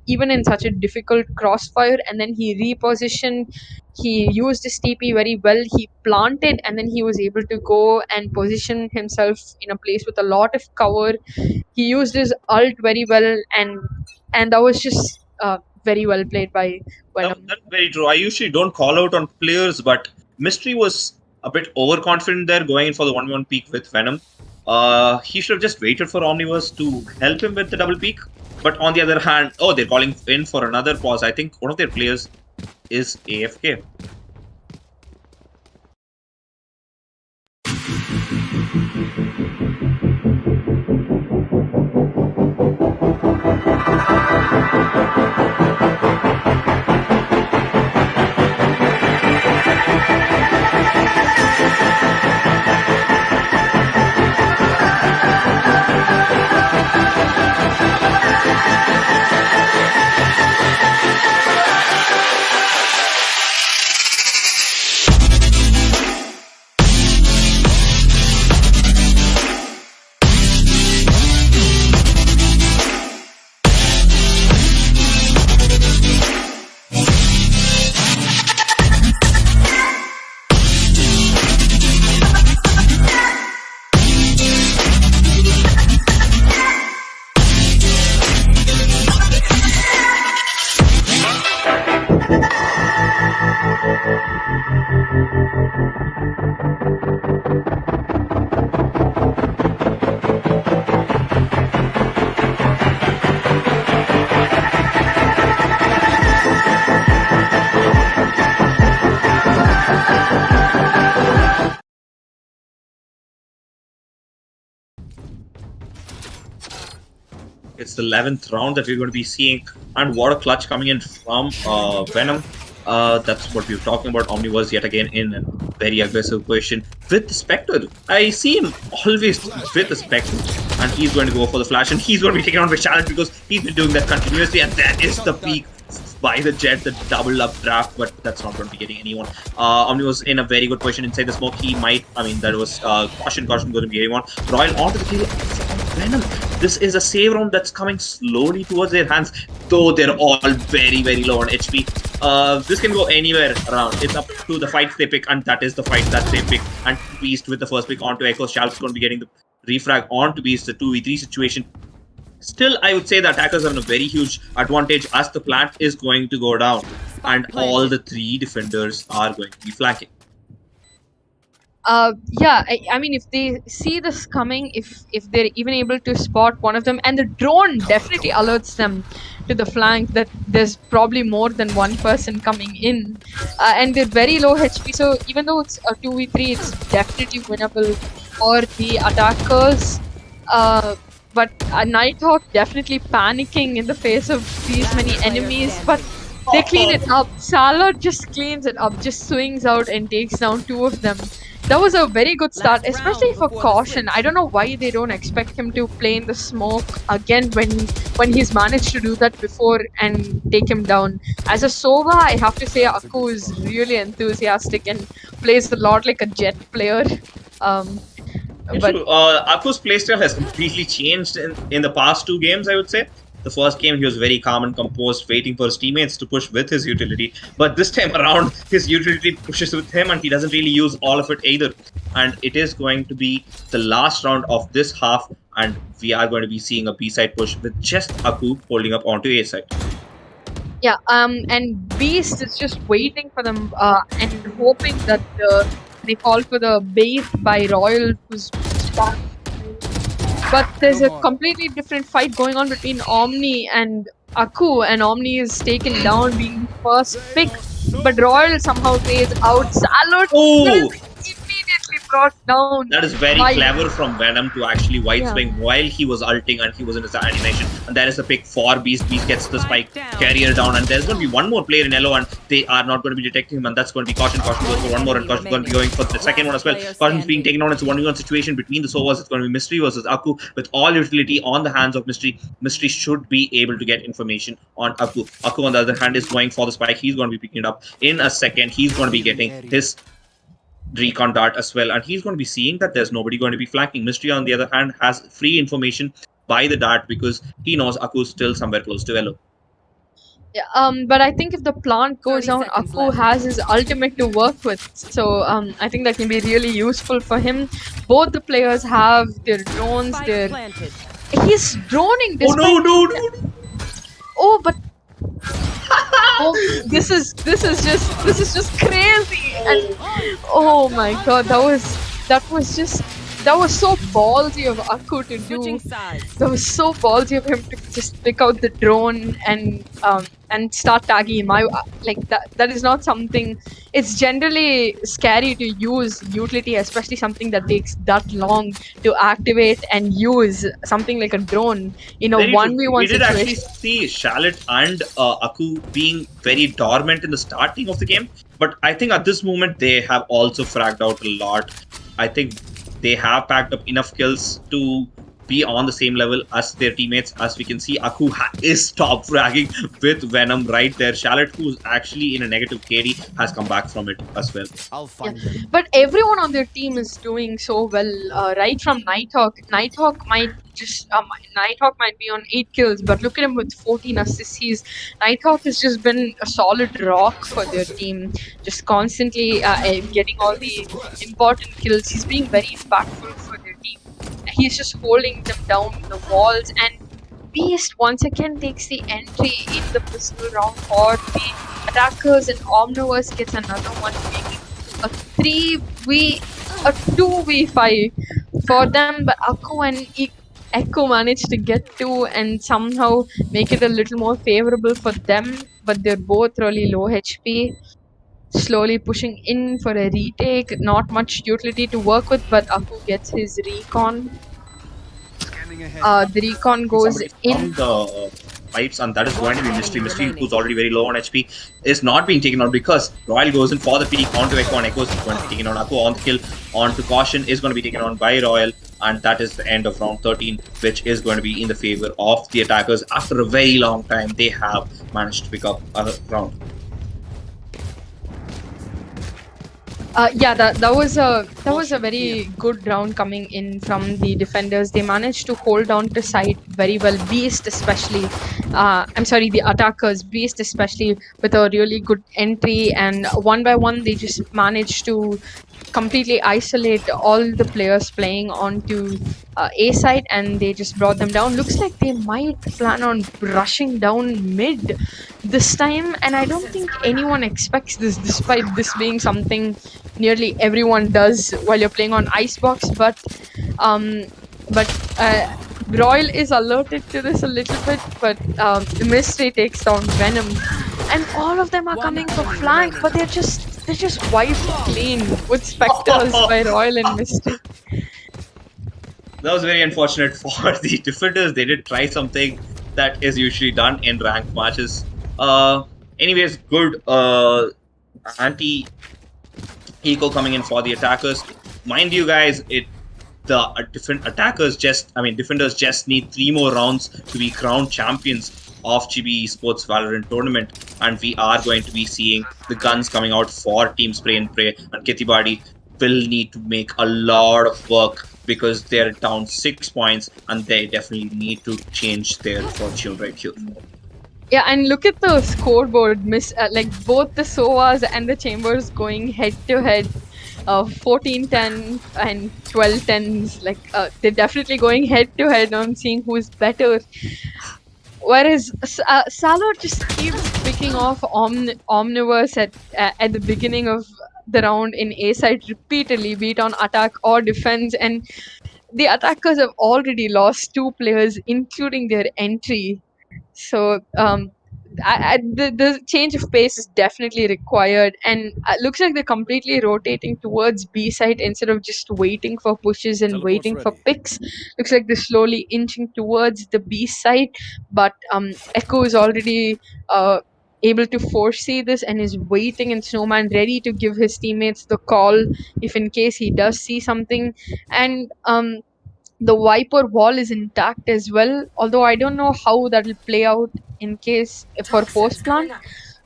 even in such a difficult crossfire. And then he repositioned. He used his TP very well. He planted, and then he was able to go and position himself in a place with a lot of cover. He used his ult very well, and that was just very well played by Venom. That's very true. I usually don't call out on players, but Mystery was a bit overconfident there, going in for the 1v1 peak with Venom. He should have just waited for Omniverse to help him with the double peak. But on the other hand, they're calling in for another pause. I think one of their players is AFK. It's the 11th round that we're going to be seeing, and what a clutch coming in from Venom. That's what we were talking about. Omniverse yet again in a very aggressive position with the Spectre. I see him always with the Spectre, and he's going to go for the flash, and he's going to be taken out by challenge because he's been doing that continuously, and that is the peak by the Jet, the double up draft, but that's not going to be getting anyone. Omni was in a very good position inside the smoke. He might, I mean, that was caution going to be getting one. Royal onto the kill. Venom. This is a save round that's coming slowly towards their hands, though they're all very, very low on HP. This can go anywhere around. It's up to the fights they pick, and that is the fight that they pick. And Beast with the first pick onto Echo. Shal's going to be getting the refrag onto Beast, the 2v3 situation. Still, I would say the attackers are in a very huge advantage as the plant is going to go down and all the 3 defenders are going to be flanking. Yeah, I mean, if they see this coming, if they're even able to spot one of them, and the drone definitely alerts them to the flank that there's probably more than one person coming in, and they're very low HP. So even though it's a 2v3, it's definitely winnable for the attackers. But Nighthawk definitely panicking in the face of these many enemies, but they clean it up. Salad just cleans it up, just swings out and takes down 2 of them. That was a very good start, especially for Caution. I don't know why they don't expect him to play in the smoke again when he's managed to do that before and take him down. As a Sova, I have to say Aku is really enthusiastic and plays a lot like a Jet player. But Aku's playstyle has completely changed in the past 2 games, I would say. The first game, he was very calm and composed, waiting for his teammates to push with his utility. But this time around, his utility pushes with him and he doesn't really use all of it either. And it is going to be the last round of this half and we are going to be seeing a B-side push with just Aku holding up onto A-side. Yeah, and Beast is just waiting for them and hoping that they fall for the bait by Royal, who's spawned. But there's a completely different fight going on between Omni and Aku, and Omni is taken down, being first pick. But Royal somehow plays out. Salad immediately brought down. That is very clever from Venom to actually wide swing while he was ulting and he was in his animation. And there is a pick for Beast. Beast gets the spike carrier down, and there's going to be one more player in yellow, and they are not going to be detecting him, and that's going to be Caution. Caution goes for one more, and Caution is going to be going for the second one as well. Caution is being taken down. It's a 1v1 situation between the Sovas. It's going to be Mystery versus Aku with all utility on the hands of Mystery. Mystery should be able to get information on Aku. Aku, on the other hand, is going for the spike. He's going to be picking it up in a second. He's going to be getting his recon dart as well, and he's going to be seeing that there's nobody going to be flanking. Mystery, on the other hand, has free information by the dart because he knows Aku's still somewhere close to yellow. Yeah, but I think if the plant goes down, Aku has his ultimate to work with. So I think that can be really useful for him. Both the players have their drones. He's droning. Oh no! Oh, but oh, this is just crazy. And oh my god, that was so ballsy of Aku to do. That was so ballsy of him to just pick out the drone and start tagging him. Like that is not something. It's generally scary to use utility, especially something that takes that long to activate and use, something like a drone in a 1v1 situation. We did actually see Charlotte and Aku being very dormant in the starting of the game, but I think at this moment they have also fragged out a lot. I think they have packed up enough kills to be on the same level as their teammates. As we can see, Aku is top fragging with Venom right there. Charlotte, who's actually in a negative KD, has come back from it as well. I'll find them. But everyone on their team is doing so well, right from Nighthawk. Nighthawk might be on 8 kills, but look at him with 14 assists. Nighthawk has just been a solid rock for their team, just constantly getting all the important kills. He's being very impactful for their team. He's just holding them down with the walls, and Beast once again takes the entry in the pistol round for the attackers, and Omniverse gets another one, making a 2v5 for them. But Aku and Echo managed to get 2 and somehow make it a little more favorable for them, but they're both really low HP. Slowly pushing in for a retake. Not much utility to work with, but Aku gets his recon. The recon goes in. The fights, and that is going to be Mystery. Mystery, who's already very low on HP, is not being taken out because Royal goes in for the peak onto Echo, and Echo is going to be taken on. Aku on the kill onto Caution is going to be taken on by Royal, and that is the end of round 13, which is going to be in the favor of the attackers. After a very long time, they have managed to pick up a round. Yeah, that was a very good round coming in from the defenders. They managed to hold down to side very well. Beast especially, I'm sorry, the attackers, Beast especially, with a really good entry, and one by one they just managed to completely isolate all the players playing onto A side, and they just brought them down. Looks like they might plan on rushing down mid this time, and I don't think anyone expects this, despite this being something nearly everyone does while you're playing on Icebox. But Royal is alerted to this a little bit, but Mystery takes down Venom, and all of them are coming for flank, but they're just wiped clean with Spectres by Royal and Mystery. That was very unfortunate for the defenders. They did try something that is usually done in ranked matches. Anyways, good anti-eco coming in for the attackers. Mind you guys, defenders just need 3 more rounds to be crowned champions of Chibi Esports Valorant tournament, and we are going to be seeing the guns coming out for Team Spray and Pray, and KhetiBadi will need to make a lot of work because they're down 6 points and they definitely need to change their fortune right here. Yeah, and look at the scoreboard, like both the Sovas and the Chambers going head to head. 14-10 and 12-10s, like they're definitely going head to head on seeing who's better. Whereas Salo just keeps picking off Omniverse at the beginning of the round in A side repeatedly, be it on attack or defense, and the attackers have already lost 2 players, including their entry. So the change of pace is definitely required, and it looks like they're completely rotating towards B side instead of just waiting for pushes and waiting for picks. Looks like they're slowly inching towards the B side, but Echo is already able to foresee this and is waiting in Snowman, ready to give his teammates the call if in case he does see something. And the Viper wall is intact as well, although I don't know how that will play out in case for post plant.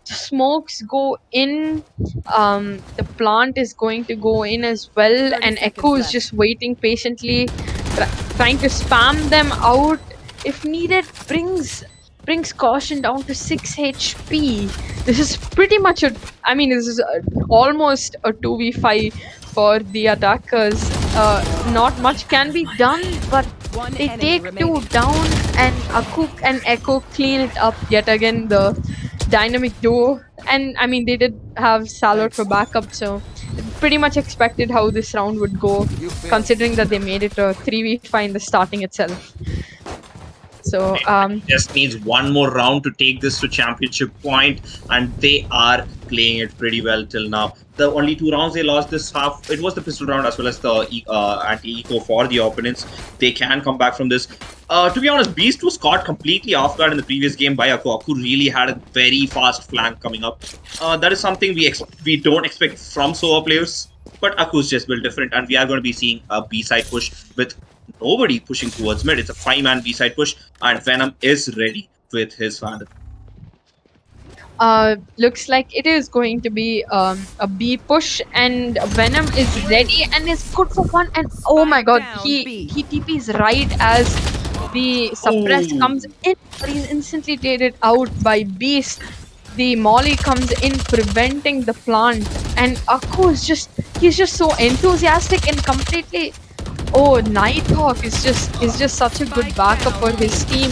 The smokes go in, the plant is going to go in as well, and Echo is just waiting patiently, trying to spam them out if needed. Brings caution down to 6 HP. This is pretty much this is almost a 2v5 for the attackers. Not much can be done, but they take 2 down, and Akuk and Echo clean it up yet again, the dynamic duo. And they did have Salot for backup, so pretty much expected how this round would go, considering that they made it a 3v5 in the starting itself. So just needs 1 more round to take this to championship point, and they are playing it pretty well till now. The only 2 rounds they lost this half, it was the pistol round as well as the anti-eco for the opponents. They can come back from this. To be honest, Beast was caught completely off guard in the previous game by Aku. Aku really had a very fast flank coming up. That is something we don't expect from Sova players, but Aku's just built different, and we are going to be seeing a B-side push with nobody pushing towards mid. It's a 5-man B-side push, and Venom is ready with his Vandal. Looks like it is going to be a B push, and Venom is ready and is good for 1. And oh my god, he TP's right as the suppress comes in, but he's instantly traded out by Beast. The Molly comes in, preventing the plant, and Aku is he's just so enthusiastic and completely. Oh, Nighthawk is just such a good backup for his team.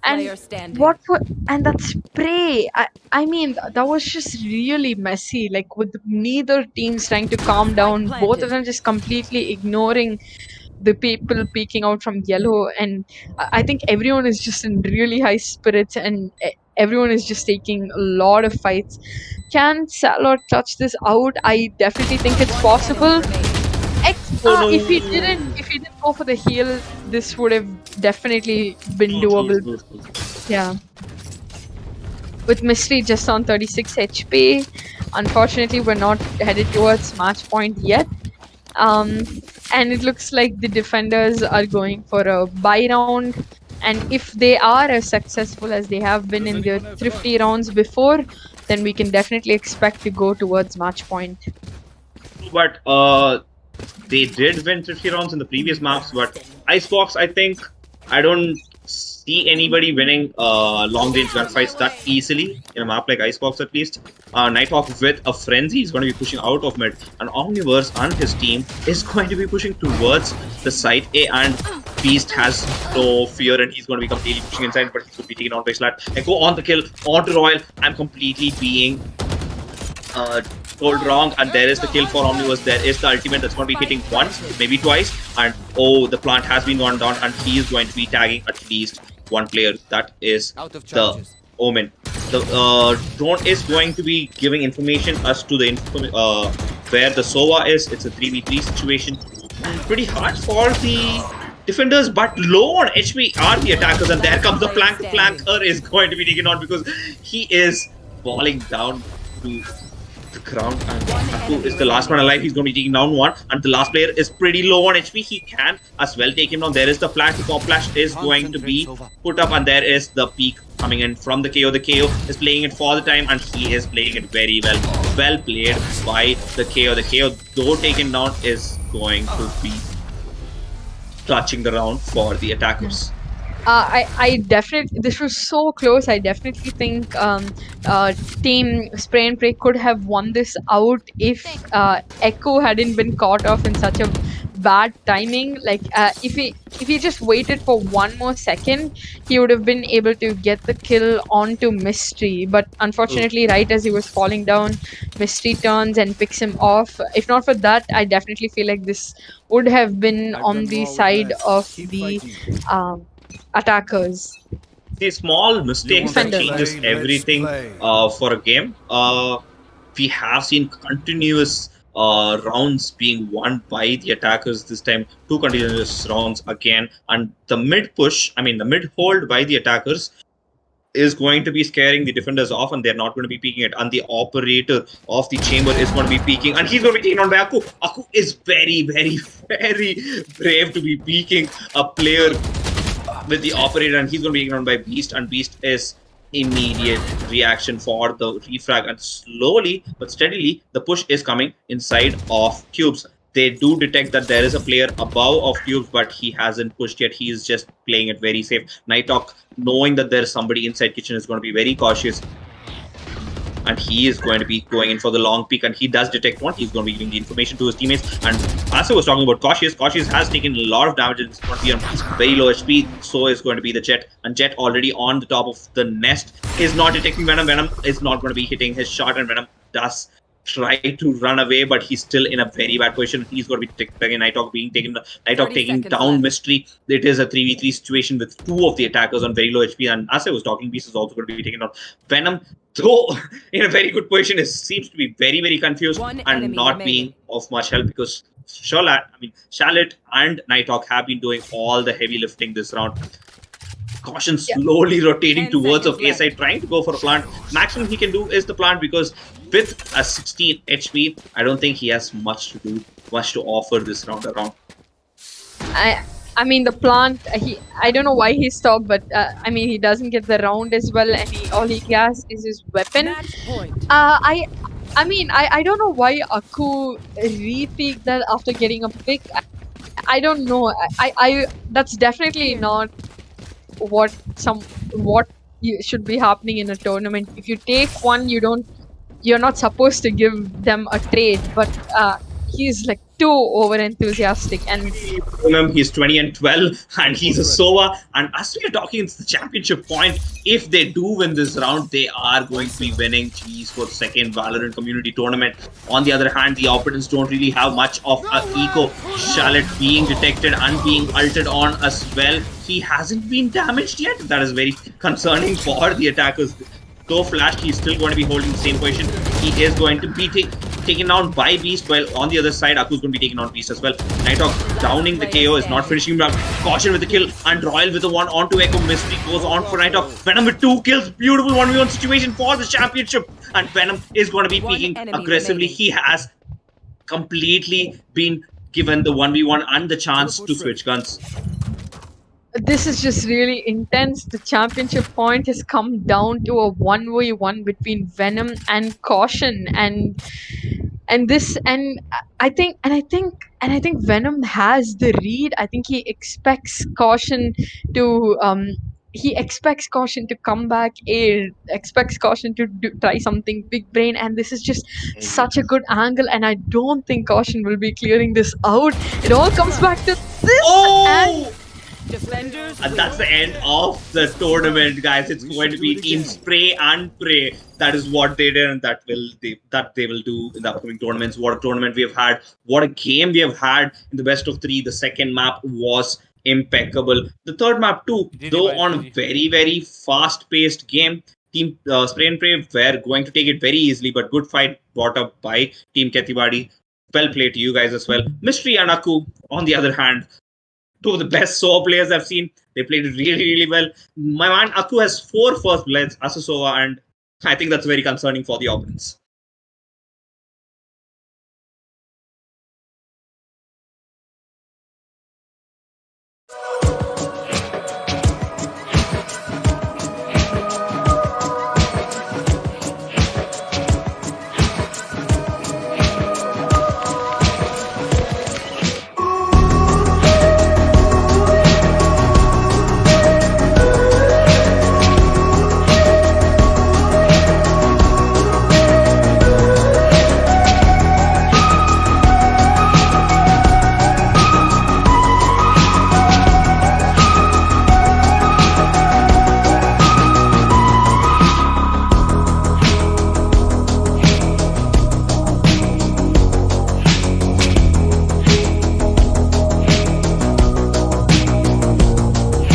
And that spray, that was just really messy, like with neither teams trying to calm down, both of them just completely ignoring the people peeking out from yellow, and I think everyone is just in really high spirits, and everyone is just taking a lot of fights. Can Salor clutch this out? I definitely think it's possible. If he didn't go for the heal, this would have definitely been doable. Yeah. With Mystery just on 36 HP, unfortunately we're not headed towards match point yet. And it looks like the defenders are going for a buy round, and if they are as successful as they have been in their thrifty rounds before, then we can definitely expect to go towards match point. But they did win 50 rounds in the previous maps, but Icebox, I don't see anybody winning long range gunfights that easily in a map like Icebox at least. Nighthawk with a frenzy is going to be pushing out of mid, and Omniverse and his team is going to be pushing towards the side A, and Beast has no fear and he's going to be completely pushing inside, but he's going to be taken out by Slat. Echo on the kill, onto Royal. I'm completely being told wrong, and there is the kill for Omniverse. There is the ultimate that's going to be hitting once, maybe twice, and oh, the plant has been gone down, and he is going to be tagging at least one player. That is the Omen. The drone is going to be giving information as to the where the Sova is. It's a 3v3 situation. Pretty hard for the defenders, but low on HP are the attackers, and there comes the flank. The flanker is going to be taken out because he is falling down to the ground, and Aku is the last one alive. He's going to be taking down one, and the last player is pretty low on HP. He can as well take him down. There is the flash. The top flash is going to be put up, and there is the peak coming in from the KO. The KO is playing it for the time, and he is playing it very well. Well played by the KO. The KO, though taken down, is going to be clutching the round for the attackers. I definitely, this was so close. I definitely think Team Spray and Pray could have won this out if Echo hadn't been caught off in such a bad timing. Like if he just waited for one more second, he would have been able to get the kill onto Mystery. But unfortunately, right as he was falling down, Mystery turns and picks him off. If not for that, I definitely feel like this would have been on the side of the attackers. The small mistakes that changes everything for a game. We have seen continuous rounds being won by the attackers this time. 2 continuous rounds again, and the mid push, I mean the mid hold by the attackers is going to be scaring the defenders off, and they're not going to be peeking it. And the operator of the chamber is going to be peeking, and he's going to be taken on by Aku. Aku is very, very, very brave to be peeking a player with the operator, and he's going to be taken on by Beast, and Beast is immediate reaction for the refrag, and slowly but steadily the push is coming inside of cubes. They do detect that there is a player above of cubes, but he hasn't pushed yet. He is just playing it very safe. Nighthawk, knowing that there is somebody inside kitchen, is going to be very cautious, and he is going to be going in for the long peek, and he does detect one. He's going to be giving the information to his teammates. And as I was talking about Cautious has taken a lot of damage, and it's going to be on very low HP. So is going to be the Jet, and Jet already on the top of the nest is not detecting Venom. Venom is not going to be hitting his shot, and Venom does try to run away, but he's still in a very bad position. He's going to be taking Nighthawk taking down Mystery. It is a 3v3 situation with 2 of the attackers on very low HP, and as I was talking, Beast is also going to be taken down. Venom, though in a very good position, seems to be very, very confused and not being of much help, because Charlotte and Nighthawk have been doing all the heavy lifting this round. Caution slowly rotating towards of A side, trying to go for a plant. Maximum he can do is the plant, because with a 16 HP, I don't think he has much to do, much to offer this round around. I mean, the plant, I don't know why he stopped, but I mean, he doesn't get the round as well, and all he has is his weapon. I don't know why Aku repeaked that after getting a pick. I don't know. That's definitely not what should be happening in a tournament. If you take one, you're not supposed to give them a trade, but he's like too over enthusiastic. And he's 20 and 12, and he's a Sova, and as we are talking, it's the championship point. If they do win this round, they are going to be winning eSports second Valorant community tournament. On the other hand, the opponents don't really have much of an eco. Charlotte being detected and being ulted on as well. He hasn't been damaged yet. That is very concerning for the attackers. Though flashed, he's still going to be holding the same position. He is going to be taken down by Beast, while on the other side, Aku's going to be taken on Beast as well. Nighthawk downing the KO, is not finishing him up. Caution with the kill, and Royal with the one onto Echo. Mystery goes on for Nighthawk. Venom with 2 kills. Beautiful 1v1 situation for the championship. And Venom is going to be peeking aggressively. He has completely been given the 1v1 and the chance to switch guns. This is just really intense. The championship point has come down to a 1v1 between Venom and Caution, and I think Venom has the read. I think he expects Caution to he expects Caution to come back, expects Caution to try something big brain, and this is just such a good angle, and I don't think Caution will be clearing this out. It all comes back to this, and Defenders And win. that's the end of the tournament, guys. It's going to be Team Spray and Pray. That is what they did, and that they will do in the upcoming tournaments. What a tournament we have had! What a game we have had in the best of 3. The second map was impeccable. The third map too, though on a very fast-paced game. Team Spray and Pray were going to take it very easily, but good fight brought up by Team KhetiBadi. Well played to you guys as well. Mystery and Aku, on the other hand, two of the best SOA players I've seen. They played it really well. My man Aku has 4 first bloods, Asusova, and I think that's very concerning for the opponents.